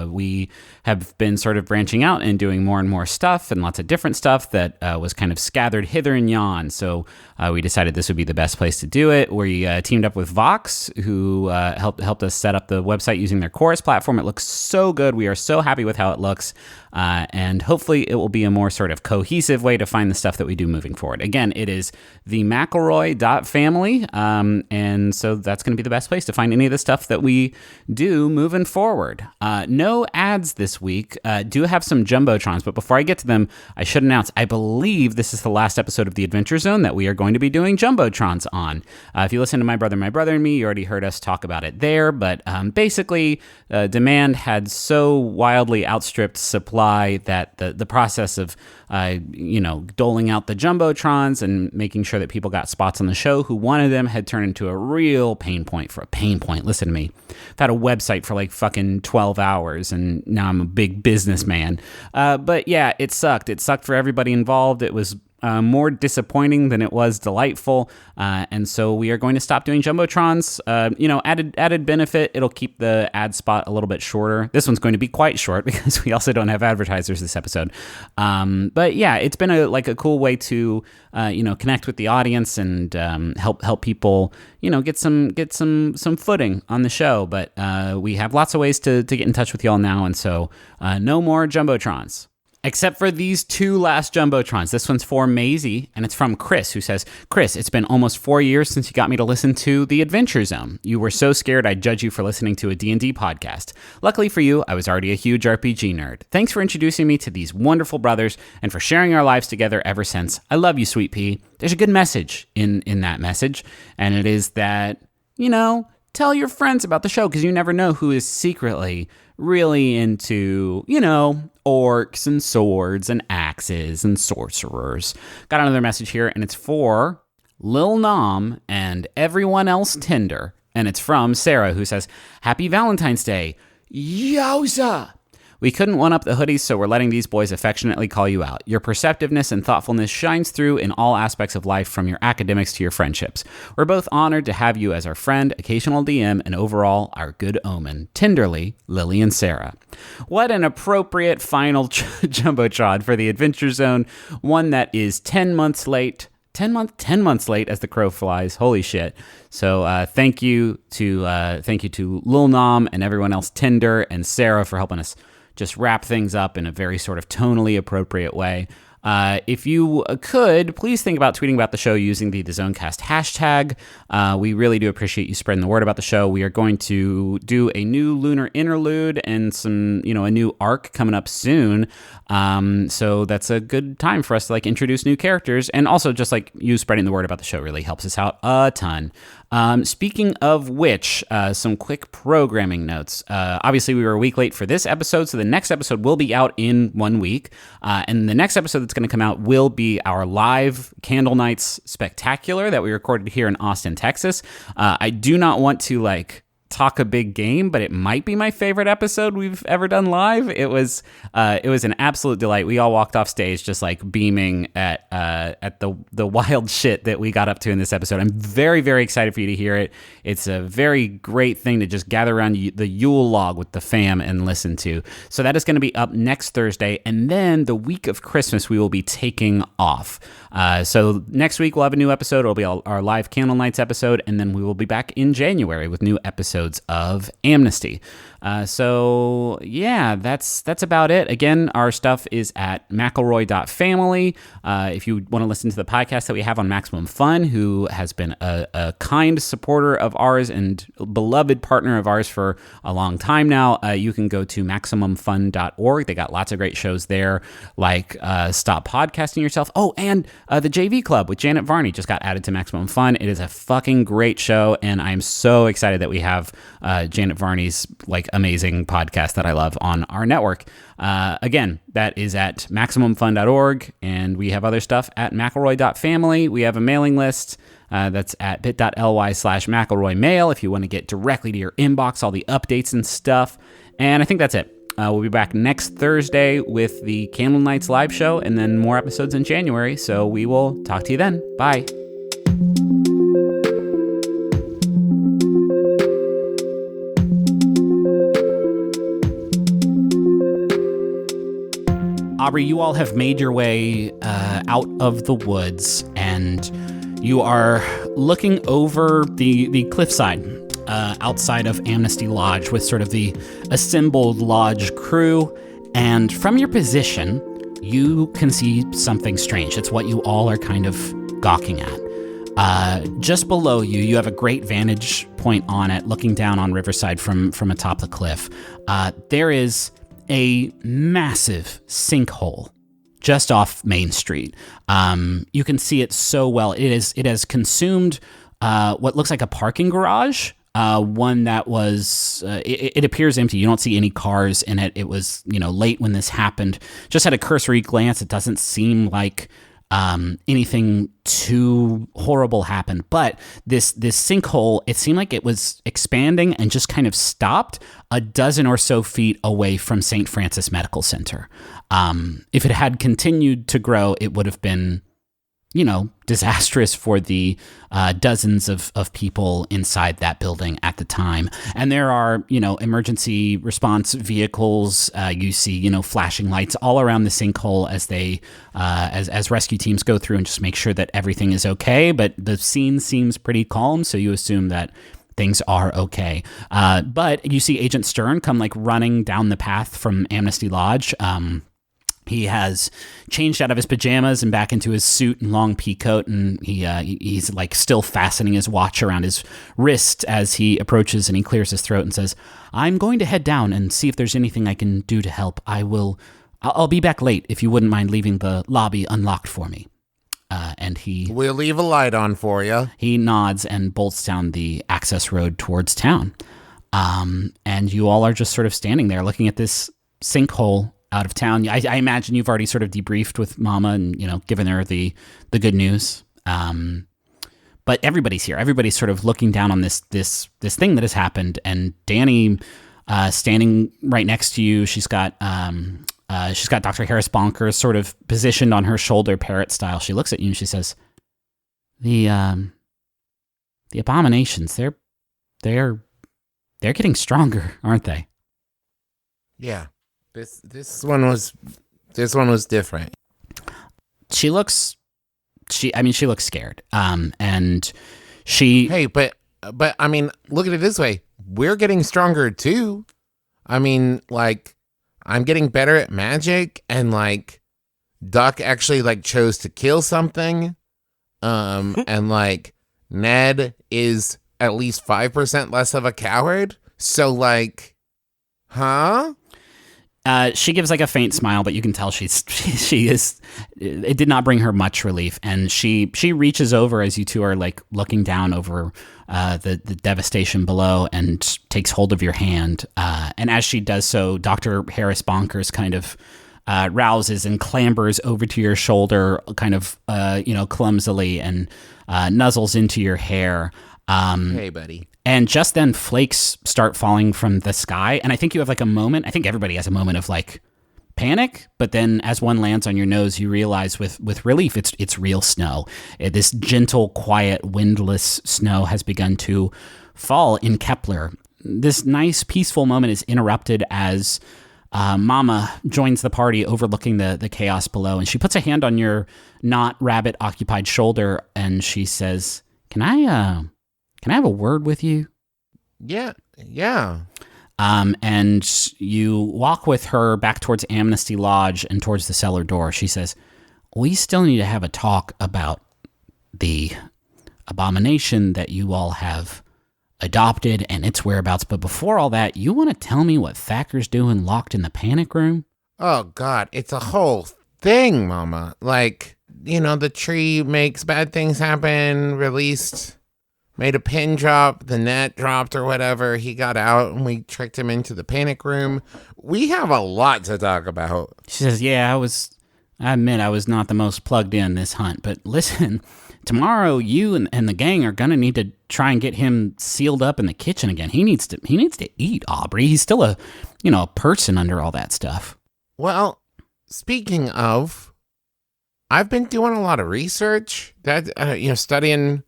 We have been sort of branching out and doing more and more stuff and lots of different stuff that was kind of scattered hither and yon. So we decided this would be the best place to do it. We teamed up with Vox, who helped us set up the website using their Chorus platform. It looks so good. We are so happy with how it looks. And hopefully it will be a more sort of cohesive way to find the stuff that we do moving forward. Again, it is the McElroy.family. And so that's going to be the best place to find any of the stuff that we do moving forward. No ads this week. Do have some Jumbotrons, but before I get to them, I should announce, I believe this is the last episode of the Adventure Zone that we are going to be doing Jumbotrons on. If you listen to My Brother and Me, you already heard us talk about it there, but basically demand had so wildly outstripped supply that the process of doling out the Jumbotrons and making sure that people got spots on the show who wanted them had turned into a real pain point. Listen to me. I've had a website for like fucking 12 hours and now I'm a big businessman. But yeah, it sucked. It sucked for everybody involved. It was more disappointing than it was delightful, and so we are going to stop doing Jumbotrons. Added benefit, it'll keep the ad spot a little bit shorter. This one's going to be quite short because we also don't have advertisers this episode. But yeah, it's been a cool way to connect with the audience and help people get some footing on the show. But we have lots of ways to get in touch with y'all now, and so no more Jumbotrons. Except for these two last Jumbotrons. This one's for Maisie, and it's from Chris, who says, Chris, it's been almost 4 years since you got me to listen to The Adventure Zone. You were so scared I'd judge you for listening to a D&D podcast. Luckily for you, I was already a huge RPG nerd. Thanks for introducing me to these wonderful brothers and for sharing our lives together ever since. I love you, Sweet Pea. There's a good message in that message, and it is that, tell your friends about the show, because you never know who is secretly really into, orcs and swords and axes and sorcerers. Got another message here, and it's for Lil Nom and everyone else Tinder. And it's from Sarah, who says, Happy Valentine's Day. Yowza! We couldn't one-up the hoodies, so we're letting these boys affectionately call you out. Your perceptiveness and thoughtfulness shines through in all aspects of life, from your academics to your friendships. We're both honored to have you as our friend, occasional DM, and overall our good omen. Tenderly, Lily and Sarah. What an appropriate final jumbotron for the Adventure Zone, one that is 10 months late. 10 months late as the crow flies. Holy shit. So thank you to Lil Nom and everyone else, Tinder, and Sarah, for helping us just wrap things up in a very sort of tonally appropriate way. If you could, please think about tweeting about the show using the Zonecast hashtag. We really do appreciate you spreading the word about the show. We are going to do a new lunar interlude and some, a new arc coming up soon. So that's a good time for us to introduce new characters. And also just you spreading the word about the show really helps us out a ton. Speaking of which, some quick programming notes. Obviously, we were a week late for this episode, so the next episode will be out in 1 week. And the next episode that's going to come out will be our live Candle Nights Spectacular that we recorded here in Austin, Texas. I do not want to, talk a big game, but it might be my favorite episode we've ever done live. It was an absolute delight. We all walked off stage just beaming at the wild shit that we got up to in this episode. I'm very, very excited for you to hear it. It's a very great thing to just gather around the Yule log with the fam and listen to. So that is going to be up next Thursday, and then the week of Christmas we will be taking off. So next week we'll have a new episode. It'll be our live Candle Nights episode, and then we will be back in January with new episodes of Amnesty. So yeah, that's about it. Again, our stuff is at McElroy.family. If you want to listen to the podcast that we have on Maximum Fun, who has been a kind supporter of ours and beloved partner of ours for a long time now, you can go to MaximumFun.org. They got lots of great shows there, like Stop Podcasting Yourself. Oh, and the JV Club with Janet Varney just got added to Maximum Fun. It is a fucking great show, and I'm so excited that we have Janet Varney's amazing podcast that I love on our network. Again, that is at MaximumFun.org, and we have other stuff at McElroy.family. We have a mailing list that's at bit.ly/McElroyMail if you want to get directly to your inbox, all the updates and stuff. And I think that's it. We'll be back next Thursday with the Candle Nights live show, and then more episodes in January. So we will talk to you then. Bye. Aubrey, you all have made your way out of the woods, and you are looking over the cliffside outside of Amnesty Lodge with sort of the assembled lodge crew. And from your position, you can see something strange. It's what you all are kind of gawking at. Just below you, you have a great vantage point on it, looking down on Riverside from atop the cliff. There is a massive sinkhole just off Main Street. You can see it so well. It has consumed what looks like a parking garage. One that was, it appears empty. You don't see any cars in it. It was, late when this happened. Just at a cursory glance, it doesn't seem like anything too horrible happened. But this sinkhole, it seemed like it was expanding and just kind of stopped a dozen or so feet away from St. Francis Medical Center. If it had continued to grow, it would have been, disastrous for the dozens of people inside that building at the time. And there are, emergency response vehicles. You see, flashing lights all around the sinkhole as they, as rescue teams go through and just make sure that everything is okay. But the scene seems pretty calm, so you assume that things are okay. But you see Agent Stern come running down the path from Amnesty Lodge. He has changed out of his pajamas and back into his suit and long pea coat, and he's still fastening his watch around his wrist as he approaches, and he clears his throat and says, "I'm going to head down and see if there's anything I can do to help. I'll be back late if you wouldn't mind leaving the lobby unlocked for me." and we'll leave a light on for you. He nods and bolts down the access road towards town. And you all are just sort of standing there looking at this sinkhole out of town. I imagine you've already sort of debriefed with Mama and, given her the good news. But everybody's here. Everybody's sort of looking down on this thing that has happened. And Danny, standing right next to you, she's got Dr. Harris Bonkers sort of positioned on her shoulder, parrot style. She looks at you and she says, "The abominations, they're getting stronger, aren't they?" Yeah. This one was different. She looks scared. And she Hey, but I mean, look at it this way. We're getting stronger too. I mean, like, I'm getting better at magic, and like Duck actually like chose to kill something. And like Ned is at least 5% less of a coward. So like, huh? She gives like a faint smile, but you can tell she is. It did not bring her much relief, and she reaches over as you two are like looking down over the devastation below, and takes hold of your hand. And as she does so, Dr. Harris Bonkers kind of rouses and clambers over to your shoulder, kind of clumsily, and nuzzles into your hair. Hey, buddy. And just then flakes start falling from the sky. And I think you have like a moment. I think everybody has a moment of like panic. But then as one lands on your nose, you realize with relief, it's real snow. This gentle, quiet, windless snow has begun to fall in Kepler. This nice, peaceful moment is interrupted as Mama joins the party overlooking the chaos below. And she puts a hand on your not rabbit-occupied shoulder. And she says, Can I have a word with you? Yeah. And you walk with her back towards Amnesty Lodge and towards the cellar door. She says, "We still need to have a talk about the abomination that you all have adopted and its whereabouts. But before all that, you want to tell me what Thacker's doing locked in the panic room?" Oh, God. It's a whole thing, Mama. Like, the tree makes bad things happen, made a pin drop, the net dropped or whatever. He got out and we tricked him into the panic room. We have a lot to talk about. She says, "Yeah, I admit I was not the most plugged in this hunt, but listen, tomorrow you and the gang are going to need to try and get him sealed up in the kitchen again. He needs to eat, Aubrey. He's still a person under all that stuff." Well, speaking of, I've been doing a lot of research that, studying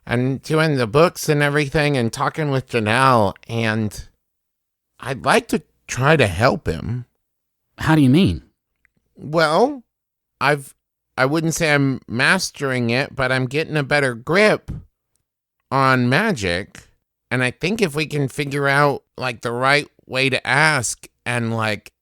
and doing the books and everything and talking with Janelle, and I'd like to try to help him. How do you mean? Well, I wouldn't say I'm mastering it, but I'm getting a better grip on magic. And I think if we can figure out like the right way to ask, and like,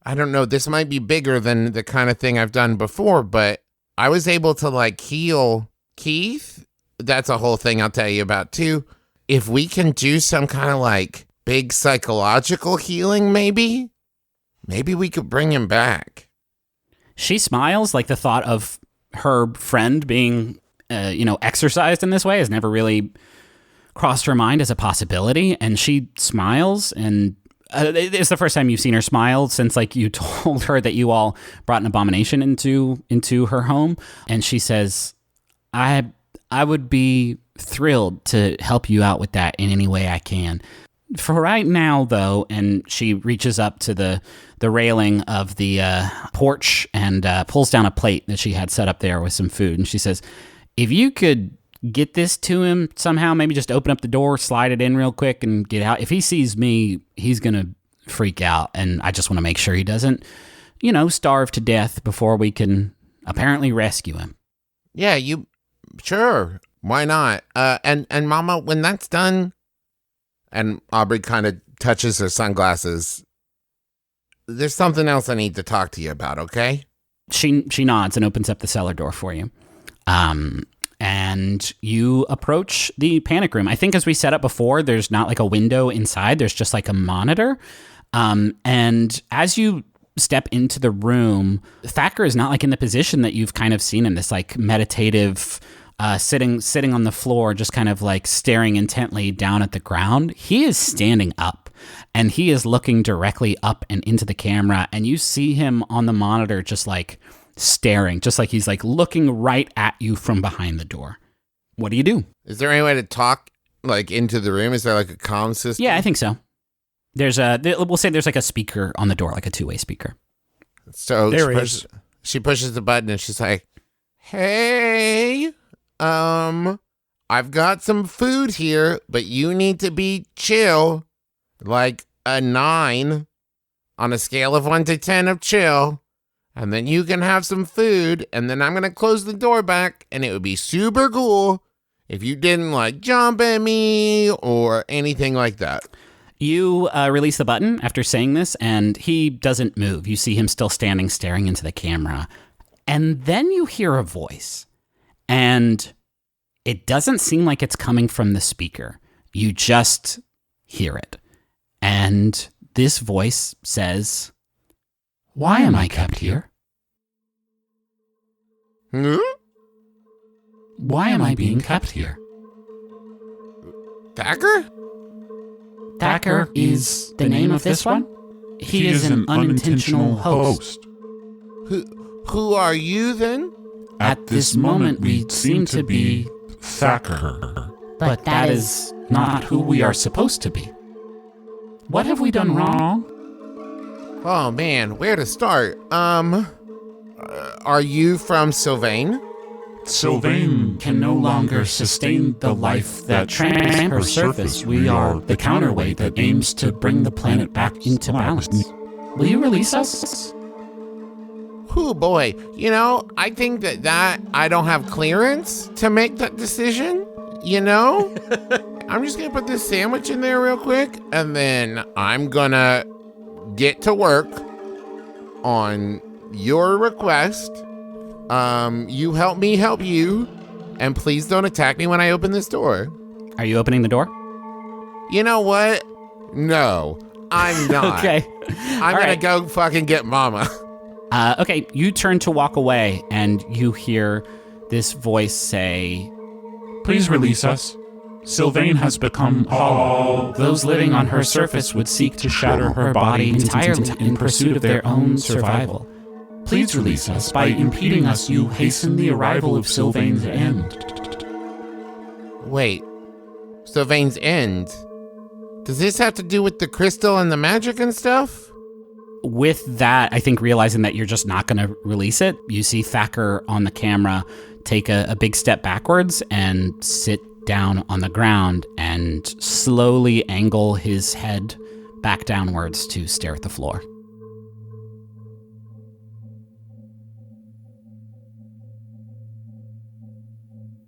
I don't know, this might be bigger than the kind of thing I've done before, but I was able to like heal Keith. That's a whole thing I'll tell you about too. If we can do some kind of like big psychological healing, maybe we could bring him back. She smiles, like the thought of her friend being, exercised in this way has never really crossed her mind as a possibility. And she smiles, and it's the first time you've seen her smile since like you told her that you all brought an abomination into her home. And she says, I would be thrilled to help you out with that in any way I can. For right now, though, and she reaches up to the railing of the porch and pulls down a plate that she had set up there with some food. And she says, "If you could get this to him somehow, maybe just open up the door, slide it in real quick and get out. If he sees me, he's going to freak out. And I just want to make sure he doesn't, starve to death before we can apparently rescue him." Yeah, sure. Why not? And Mama, when that's done, and Aubrey kind of touches her sunglasses, there's something else I need to talk to you about, okay? She nods and opens up the cellar door for you. And you approach the panic room. I think as we set up before, there's not like a window inside. There's just like a monitor. And as you step into the room, Thacker is not like in the position that you've kind of seen him, this like meditative, sitting on the floor, just kind of like staring intently down at the ground. He is standing up and he is looking directly up and into the camera. And you see him on the monitor, just like staring, just like he's like looking right at you from behind the door. What do you do? Is there any way to talk like into the room? Is there like a comm system? Yeah, I think so. We'll say there's like a speaker on the door, like a two-way speaker. So There she pushes the button and she's like, "Hey, I've got some food here, but you need to be chill, like a 9 on a scale of 1 to 10 of chill, and then you can have some food, and then I'm gonna close the door back, and it would be super cool if you didn't like jump at me or anything like that." You release the button after saying this, and he doesn't move. You see him still standing, staring into the camera. And then you hear a voice. And it doesn't seem like it's coming from the speaker. You just hear it. And this voice says, "Why am I kept here? Why am I being kept here?" Thacker? Thacker is the name of this one? He is an unintentional host. Who are you then? At this moment, we seem to be Thacker. But that is not who we are supposed to be. What have we done wrong? Oh man, where to start? Are you from Sylvain? Sylvain Can no longer sustain the life that tramples her surface. We are the counterweight that aims to bring the planet back into balance. Will you release us? Oh boy, I think that I don't have clearance to make that decision, I'm just gonna put this sandwich in there real quick, and then I'm gonna get to work on your request. You help me help you, and please don't attack me when I open this door. Are you opening the door? You know what? No, I'm not. Okay. I'm gonna go fucking get mama. Okay, you turn to walk away, and you hear this voice say, Please release us. Sylvain has become all. "Those living on her surface would seek to shatter her body entirely in pursuit of their own survival. Please release us. By impeding us, you hasten the arrival of Sylvain's end." Wait, Sylvain's end? Does this have to do with the crystal and the magic and stuff? With that, I think realizing that you're just not going to release it, you see Thacker on the camera take a big step backwards and sit down on the ground and slowly angle his head back downwards to stare at the floor.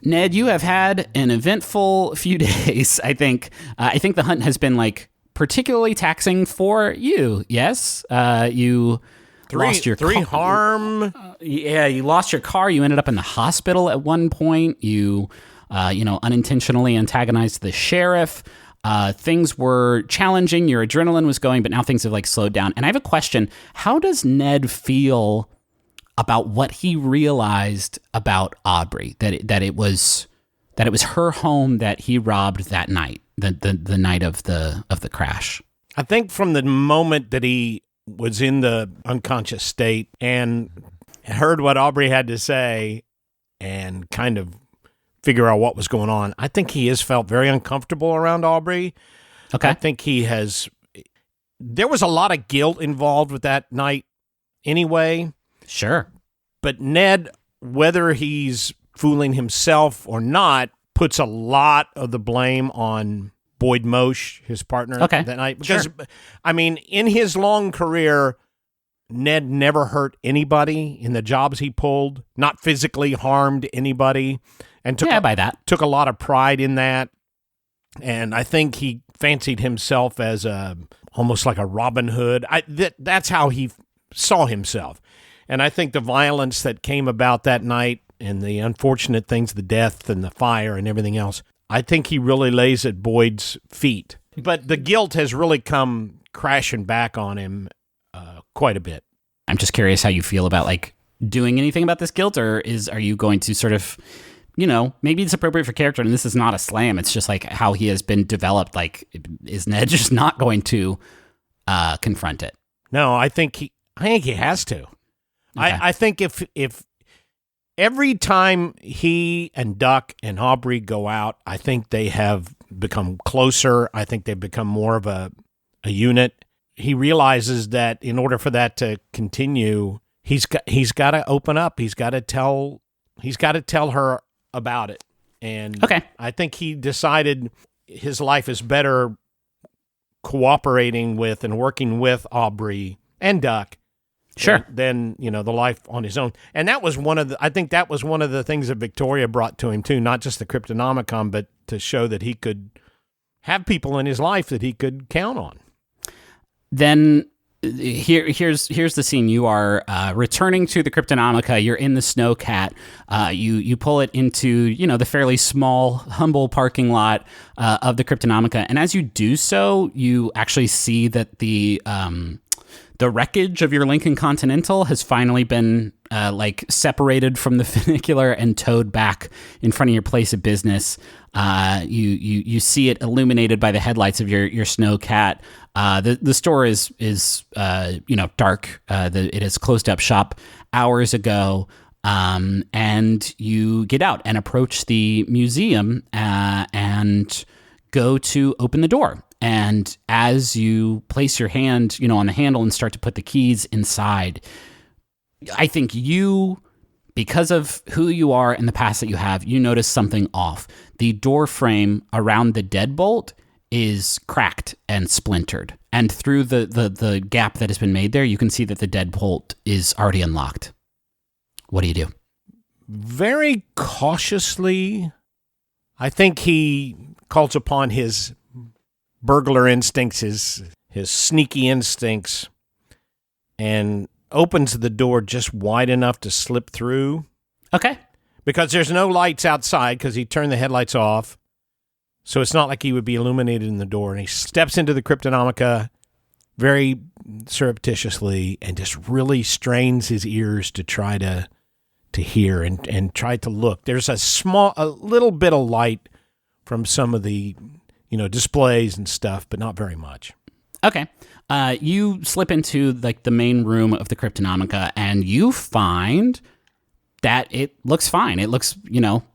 Ned, you have had an eventful few days, I think. I think the hunt has been, particularly taxing for you, yes? You lost your three harm. You lost your car. You ended up in the hospital at one point. You, unintentionally antagonized the sheriff. Things were challenging. Your adrenaline was going, but now things have, slowed down. And I have a question. How does Ned feel about what he realized about Aubrey, that it was her home that he robbed that night, the night of the crash? I think from the moment that he was in the unconscious state and heard what Aubrey had to say and kind of figure out what was going on, I think he has felt very uncomfortable around Aubrey. Okay. I think there was a lot of guilt involved with that night anyway. Sure. But Ned, whether he's fooling himself or not, puts a lot of the blame on Boyd Moshe, his partner, that night. Because, sure. In his long career, Ned never hurt anybody in the jobs he pulled, not physically harmed anybody, and took a lot of pride in that. And I think he fancied himself as almost like a Robin Hood. That's how he saw himself. And I think the violence that came about that night and the unfortunate things, the death and the fire and everything else, I think he really lays at Boyd's feet. But the guilt has really come crashing back on him quite a bit. I'm just curious how you feel about like doing anything about this guilt, or are you going to sort of, maybe it's appropriate for character, and this is not a slam. It's just like how he has been developed. Like, is Ned just not going to confront it? No, I think he has to. Okay. I think if every time he and Duck and Aubrey go out, I think they have become closer. I think they've become more of a unit. He realizes that in order for that to continue, he's got to open up. He's got to tell her about it. And okay. I think he decided his life is better cooperating with and working with Aubrey and Duck. Sure. Than the life on his own. And that was I think that was one of the things that Victoria brought to him too, not just the Cryptonomicon, but to show that he could have people in his life that he could count on. Then here's the scene. You are returning to the Cryptonomica. You're in the Snowcat. You pull it into the fairly small, humble parking lot of the Cryptonomica, and as you do so, you actually see that the wreckage of your Lincoln Continental has finally been separated from the funicular and towed back in front of your place of business. You see it illuminated by the headlights of your Snowcat. The store is dark. It has closed up shop hours ago. And you get out and approach the museum and go to open the door. And as you place your hand, on the handle and start to put the keys inside, I think because of who you are and the past that you have, you notice something off. The door frame around the deadbolt is cracked and splintered. And through the gap that has been made there, you can see that the deadbolt is already unlocked. What do you do? Very cautiously, I think he calls upon his burglar instincts, his sneaky instincts, and opens the door just wide enough to slip through. Okay. Because there's no lights outside because he turned the headlights off. So it's not like he would be illuminated in the door. And he steps into the Cryptonomica very surreptitiously and just really strains his ears to try to hear and try to look. There's a little bit of light from some of the displays and stuff, but not very much. Okay. You slip into the main room of the Cryptonomica and you find that it looks fine. It looks,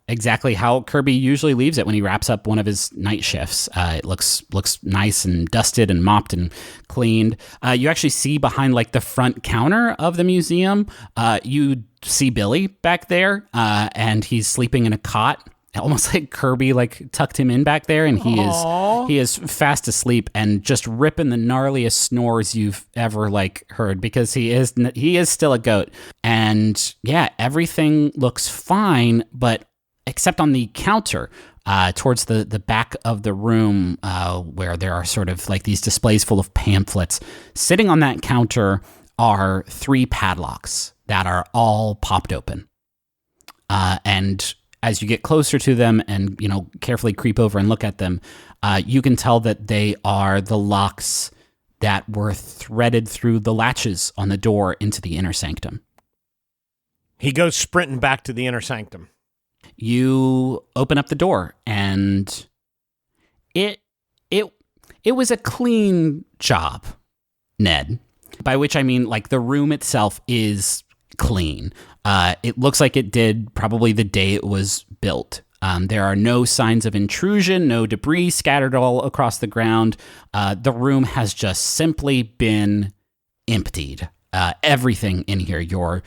exactly how Kirby usually leaves it when he wraps up one of his night shifts. It looks nice and dusted and mopped and cleaned. You actually see behind the front counter of the museum, you see Billy back there, and he's sleeping in a cot. Almost like Kirby tucked him in back there, and he is fast asleep and just ripping the gnarliest snores you've ever heard, because he is still a goat. And yeah, everything looks fine, but except on the counter towards the back of the room, where there are sort of these displays full of pamphlets. Sitting on that counter are 3 padlocks that are all popped open, and as you get closer to them and, carefully creep over and look at them, you can tell that they are the locks that were threaded through the latches on the door into the inner sanctum. He goes sprinting back to the inner sanctum. You open up the door, and it was a clean job, Ned. By which I mean, the room itself is clean. It looks like it did probably the day it was built. There are no signs of intrusion, no debris scattered all across the ground. The room has just simply been emptied. Everything in here, your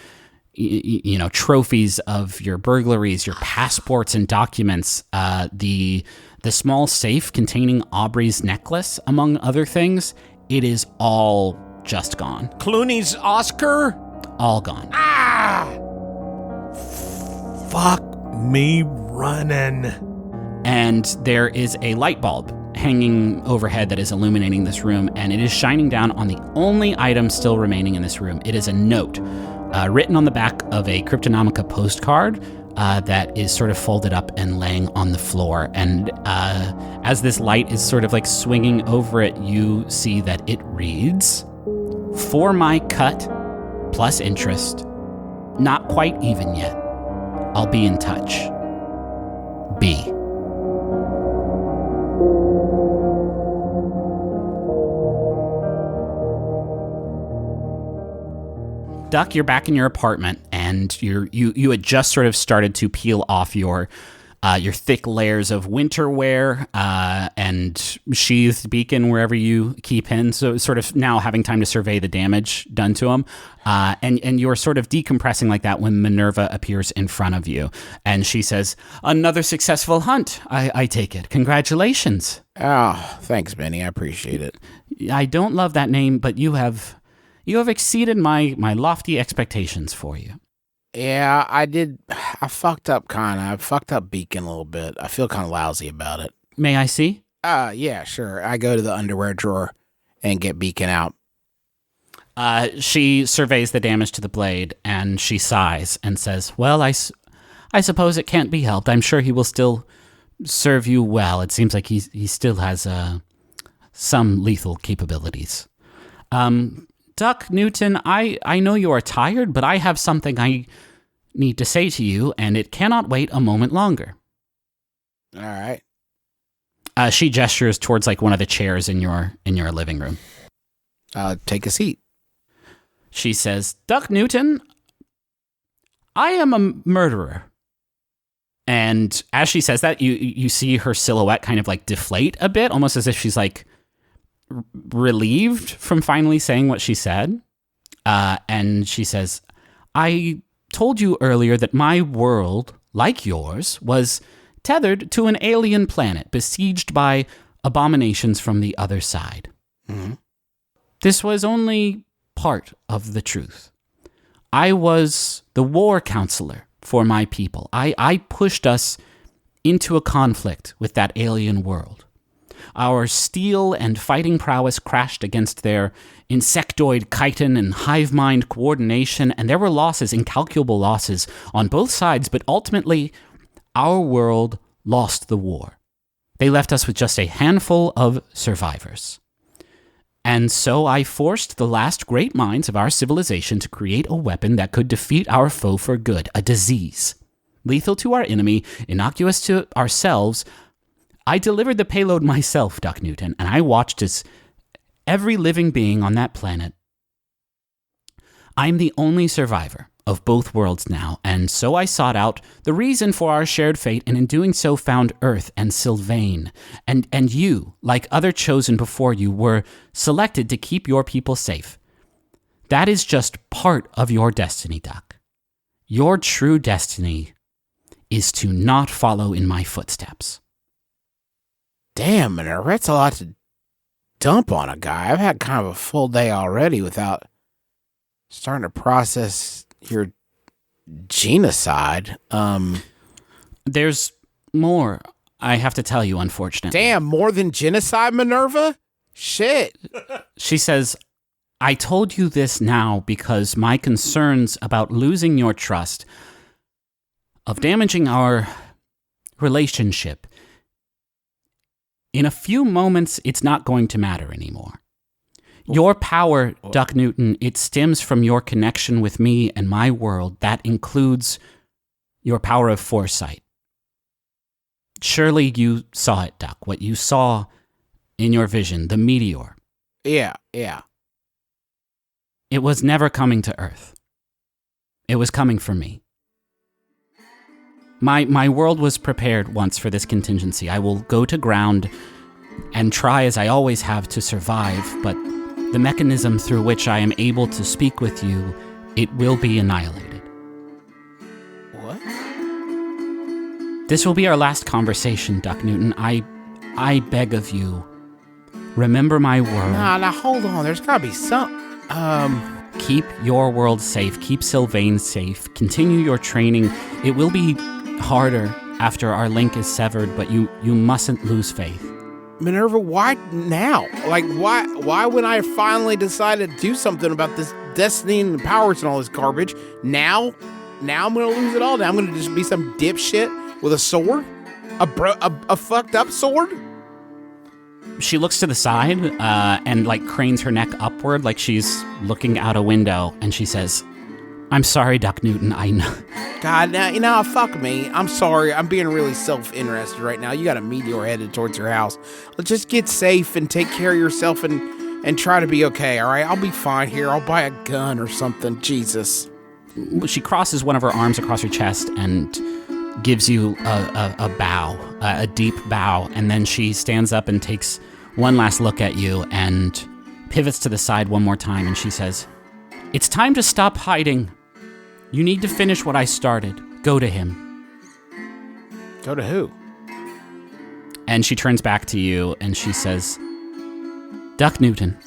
trophies of your burglaries, your passports and documents, the small safe containing Aubrey's necklace, among other things, it is all just gone. Clooney's Oscar? All gone. Fuck me running. And there is a light bulb hanging overhead that is illuminating this room, and it is shining down on the only item still remaining in this room. It is a note written on the back of a Cryptonomica postcard that is sort of folded up and laying on the floor. And as this light is sort of swinging over it, you see that it reads, "For my cut, plus interest. Not quite even yet. I'll be in touch. B. Duck, you're back in your apartment, and you had just sort of started to peel off your thick layers of winter wear and sheathed beacon wherever you keep in. So sort of now having time to survey the damage done to them. And you're sort of decompressing like that when Minerva appears in front of you. And she says, "Another successful hunt, I take it. Congratulations." Oh, thanks, Benny. I appreciate it. I don't love that name, but you have exceeded my lofty expectations for you. Yeah, I did. I fucked up kind of. I fucked up Beacon a little bit. I feel kind of lousy about it. May I see? Yeah, sure. I go to the underwear drawer and get Beacon out. She surveys the damage to the blade, and she sighs and says, "Well, I suppose it can't be helped. I'm sure he will still serve you well. It seems like he still has some lethal capabilities." Duck Newton, I know you are tired, but I have something I need to say to you, and it cannot wait a moment longer. All right. She gestures towards like one of the chairs in your living room. Take a seat. She says, "Duck Newton, I am a murderer." And as she says that, you see her silhouette kind of like deflate a bit, almost as if she's like relieved from finally saying what she said. And she says, "I told you earlier that my world, like yours, was tethered to an alien planet besieged by abominations from the other side. Mm-hmm. This was only part of the truth. I was the war counselor for my people. I pushed us into a conflict with that alien world. Our steel and fighting prowess crashed against their insectoid chitin and hive mind coordination, and there were losses, incalculable losses, on both sides, but ultimately, our world lost the war. They left us with just a handful of survivors. And so I forced the last great minds of our civilization to create a weapon that could defeat our foe for good, a disease. Lethal to our enemy, innocuous to ourselves. I delivered the payload myself, Duck Newton, and I watched as every living being on that planet. I'm the only survivor of both worlds now, and so I sought out the reason for our shared fate, and in doing so found Earth and Sylvain. And you, like other chosen before you, were selected to keep your people safe. That is just part of your destiny, Duck. Your true destiny is to not follow in my footsteps." Damn, Minerva, that's a lot to dump on a guy. I've had kind of a full day already without starting to process your genocide. There's more I have to tell you, unfortunately. Damn, more than genocide, Minerva? Shit. She says, "I told you this now because my concerns about losing your trust, of damaging our relationship, in a few moments, it's not going to matter anymore. Your power, Duck Newton, it stems from your connection with me and my world. That includes your power of foresight. Surely you saw it, Duck, what you saw in your vision, the meteor. Yeah. It was never coming to Earth. It was coming for me. My world was prepared once for this contingency. I will go to ground and try as I always have to survive, but the mechanism through which I am able to speak with you, it will be annihilated. What? This will be our last conversation, Duck Newton. I beg of you, remember my world. Nah, hold on. There's gotta be some... Keep your world safe. Keep Sylvain safe. Continue your training. It will be harder after our link is severed, but you mustn't lose faith. Minerva, why now? Like, why when I finally decided to do something about this destiny and powers and all this garbage, now I'm gonna lose it all? Now I'm gonna just be some dipshit with a sword? A fucked up sword? She looks to the side and like cranes her neck upward like she's looking out a window, and she says, "I'm sorry, Doc Newton, I know." God, now, fuck me. I'm sorry. I'm being really self-interested right now. You got a meteor headed towards your house. Let's just get safe and take care of yourself and try to be okay, all right? I'll be fine here. I'll buy a gun or something. Jesus. She crosses one of her arms across her chest and gives you a bow, a deep bow, and then she stands up and takes one last look at you and pivots to the side one more time, and she says, "It's time to stop hiding. You need to finish what I started. Go to him." Go to who? And she turns back to you and she says, "Duck Newton,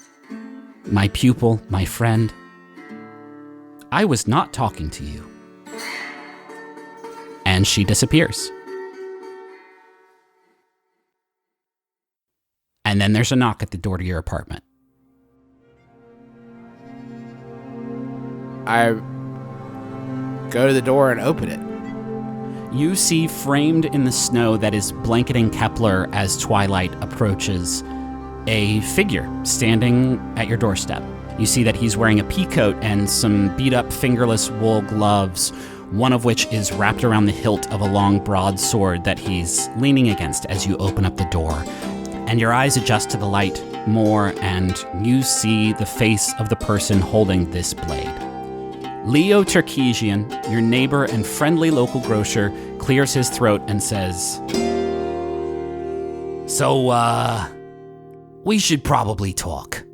my pupil, my friend, I was not talking to you." And she disappears. And then there's a knock at the door to your apartment. I go to the door and open it. You see framed in the snow that is blanketing Kepler as twilight approaches a figure standing at your doorstep. You see that he's wearing a pea coat and some beat-up fingerless wool gloves, one of which is wrapped around the hilt of a long broadsword that he's leaning against as you open up the door. And your eyes adjust to the light more, and you see the face of the person holding this blade. Leo Terkesian, your neighbor and friendly local grocer, clears his throat and says, "So, we should probably talk."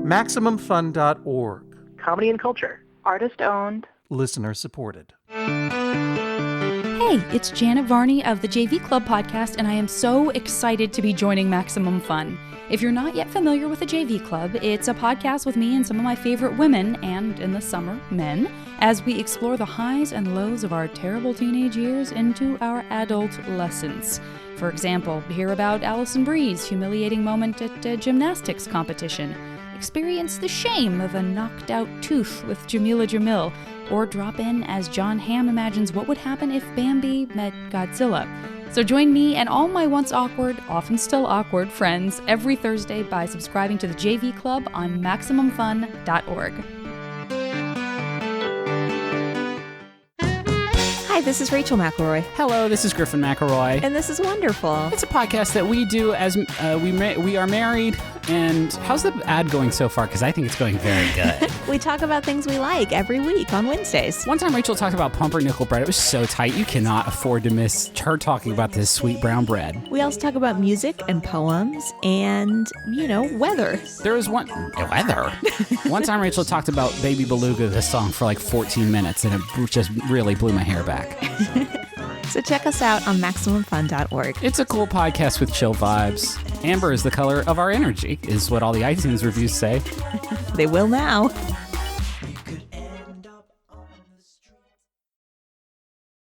MaximumFun.org. Comedy and culture. Artist owned. Listener supported. Hey, it's Janet Varney of the JV Club podcast, and I am so excited to be joining Maximum Fun. If you're not yet familiar with the JV Club, it's a podcast with me and some of my favorite women, and in the summer, men, as we explore the highs and lows of our terrible teenage years into our adolescence. For example, hear about Allison Bree's humiliating moment at a gymnastics competition. Experience the shame of a knocked-out tooth with Jamila Jamil, or drop in as John Hamm imagines what would happen if Bambi met Godzilla. So join me and all my once awkward, often still awkward friends every Thursday by subscribing to the JV Club on MaximumFun.org. Hi, this is Rachel McElroy. Hello, this is Griffin McElroy. And this is wonderful. It's a podcast that we do as we are married. And how's the ad going so far? Because I think it's going very good. We talk about things we like every week on Wednesdays. One time Rachel talked about pumpernickel bread. It was so tight. You cannot afford to miss her talking about this sweet brown bread. We also talk about music and poems and, weather. There was one time Rachel talked about Baby Beluga, the song, for like 14 minutes, and it just really blew my hair back. So check us out on MaximumFun.org. It's a cool podcast with chill vibes. Amber is the color of our energy, is what all the iTunes reviews say. They will now.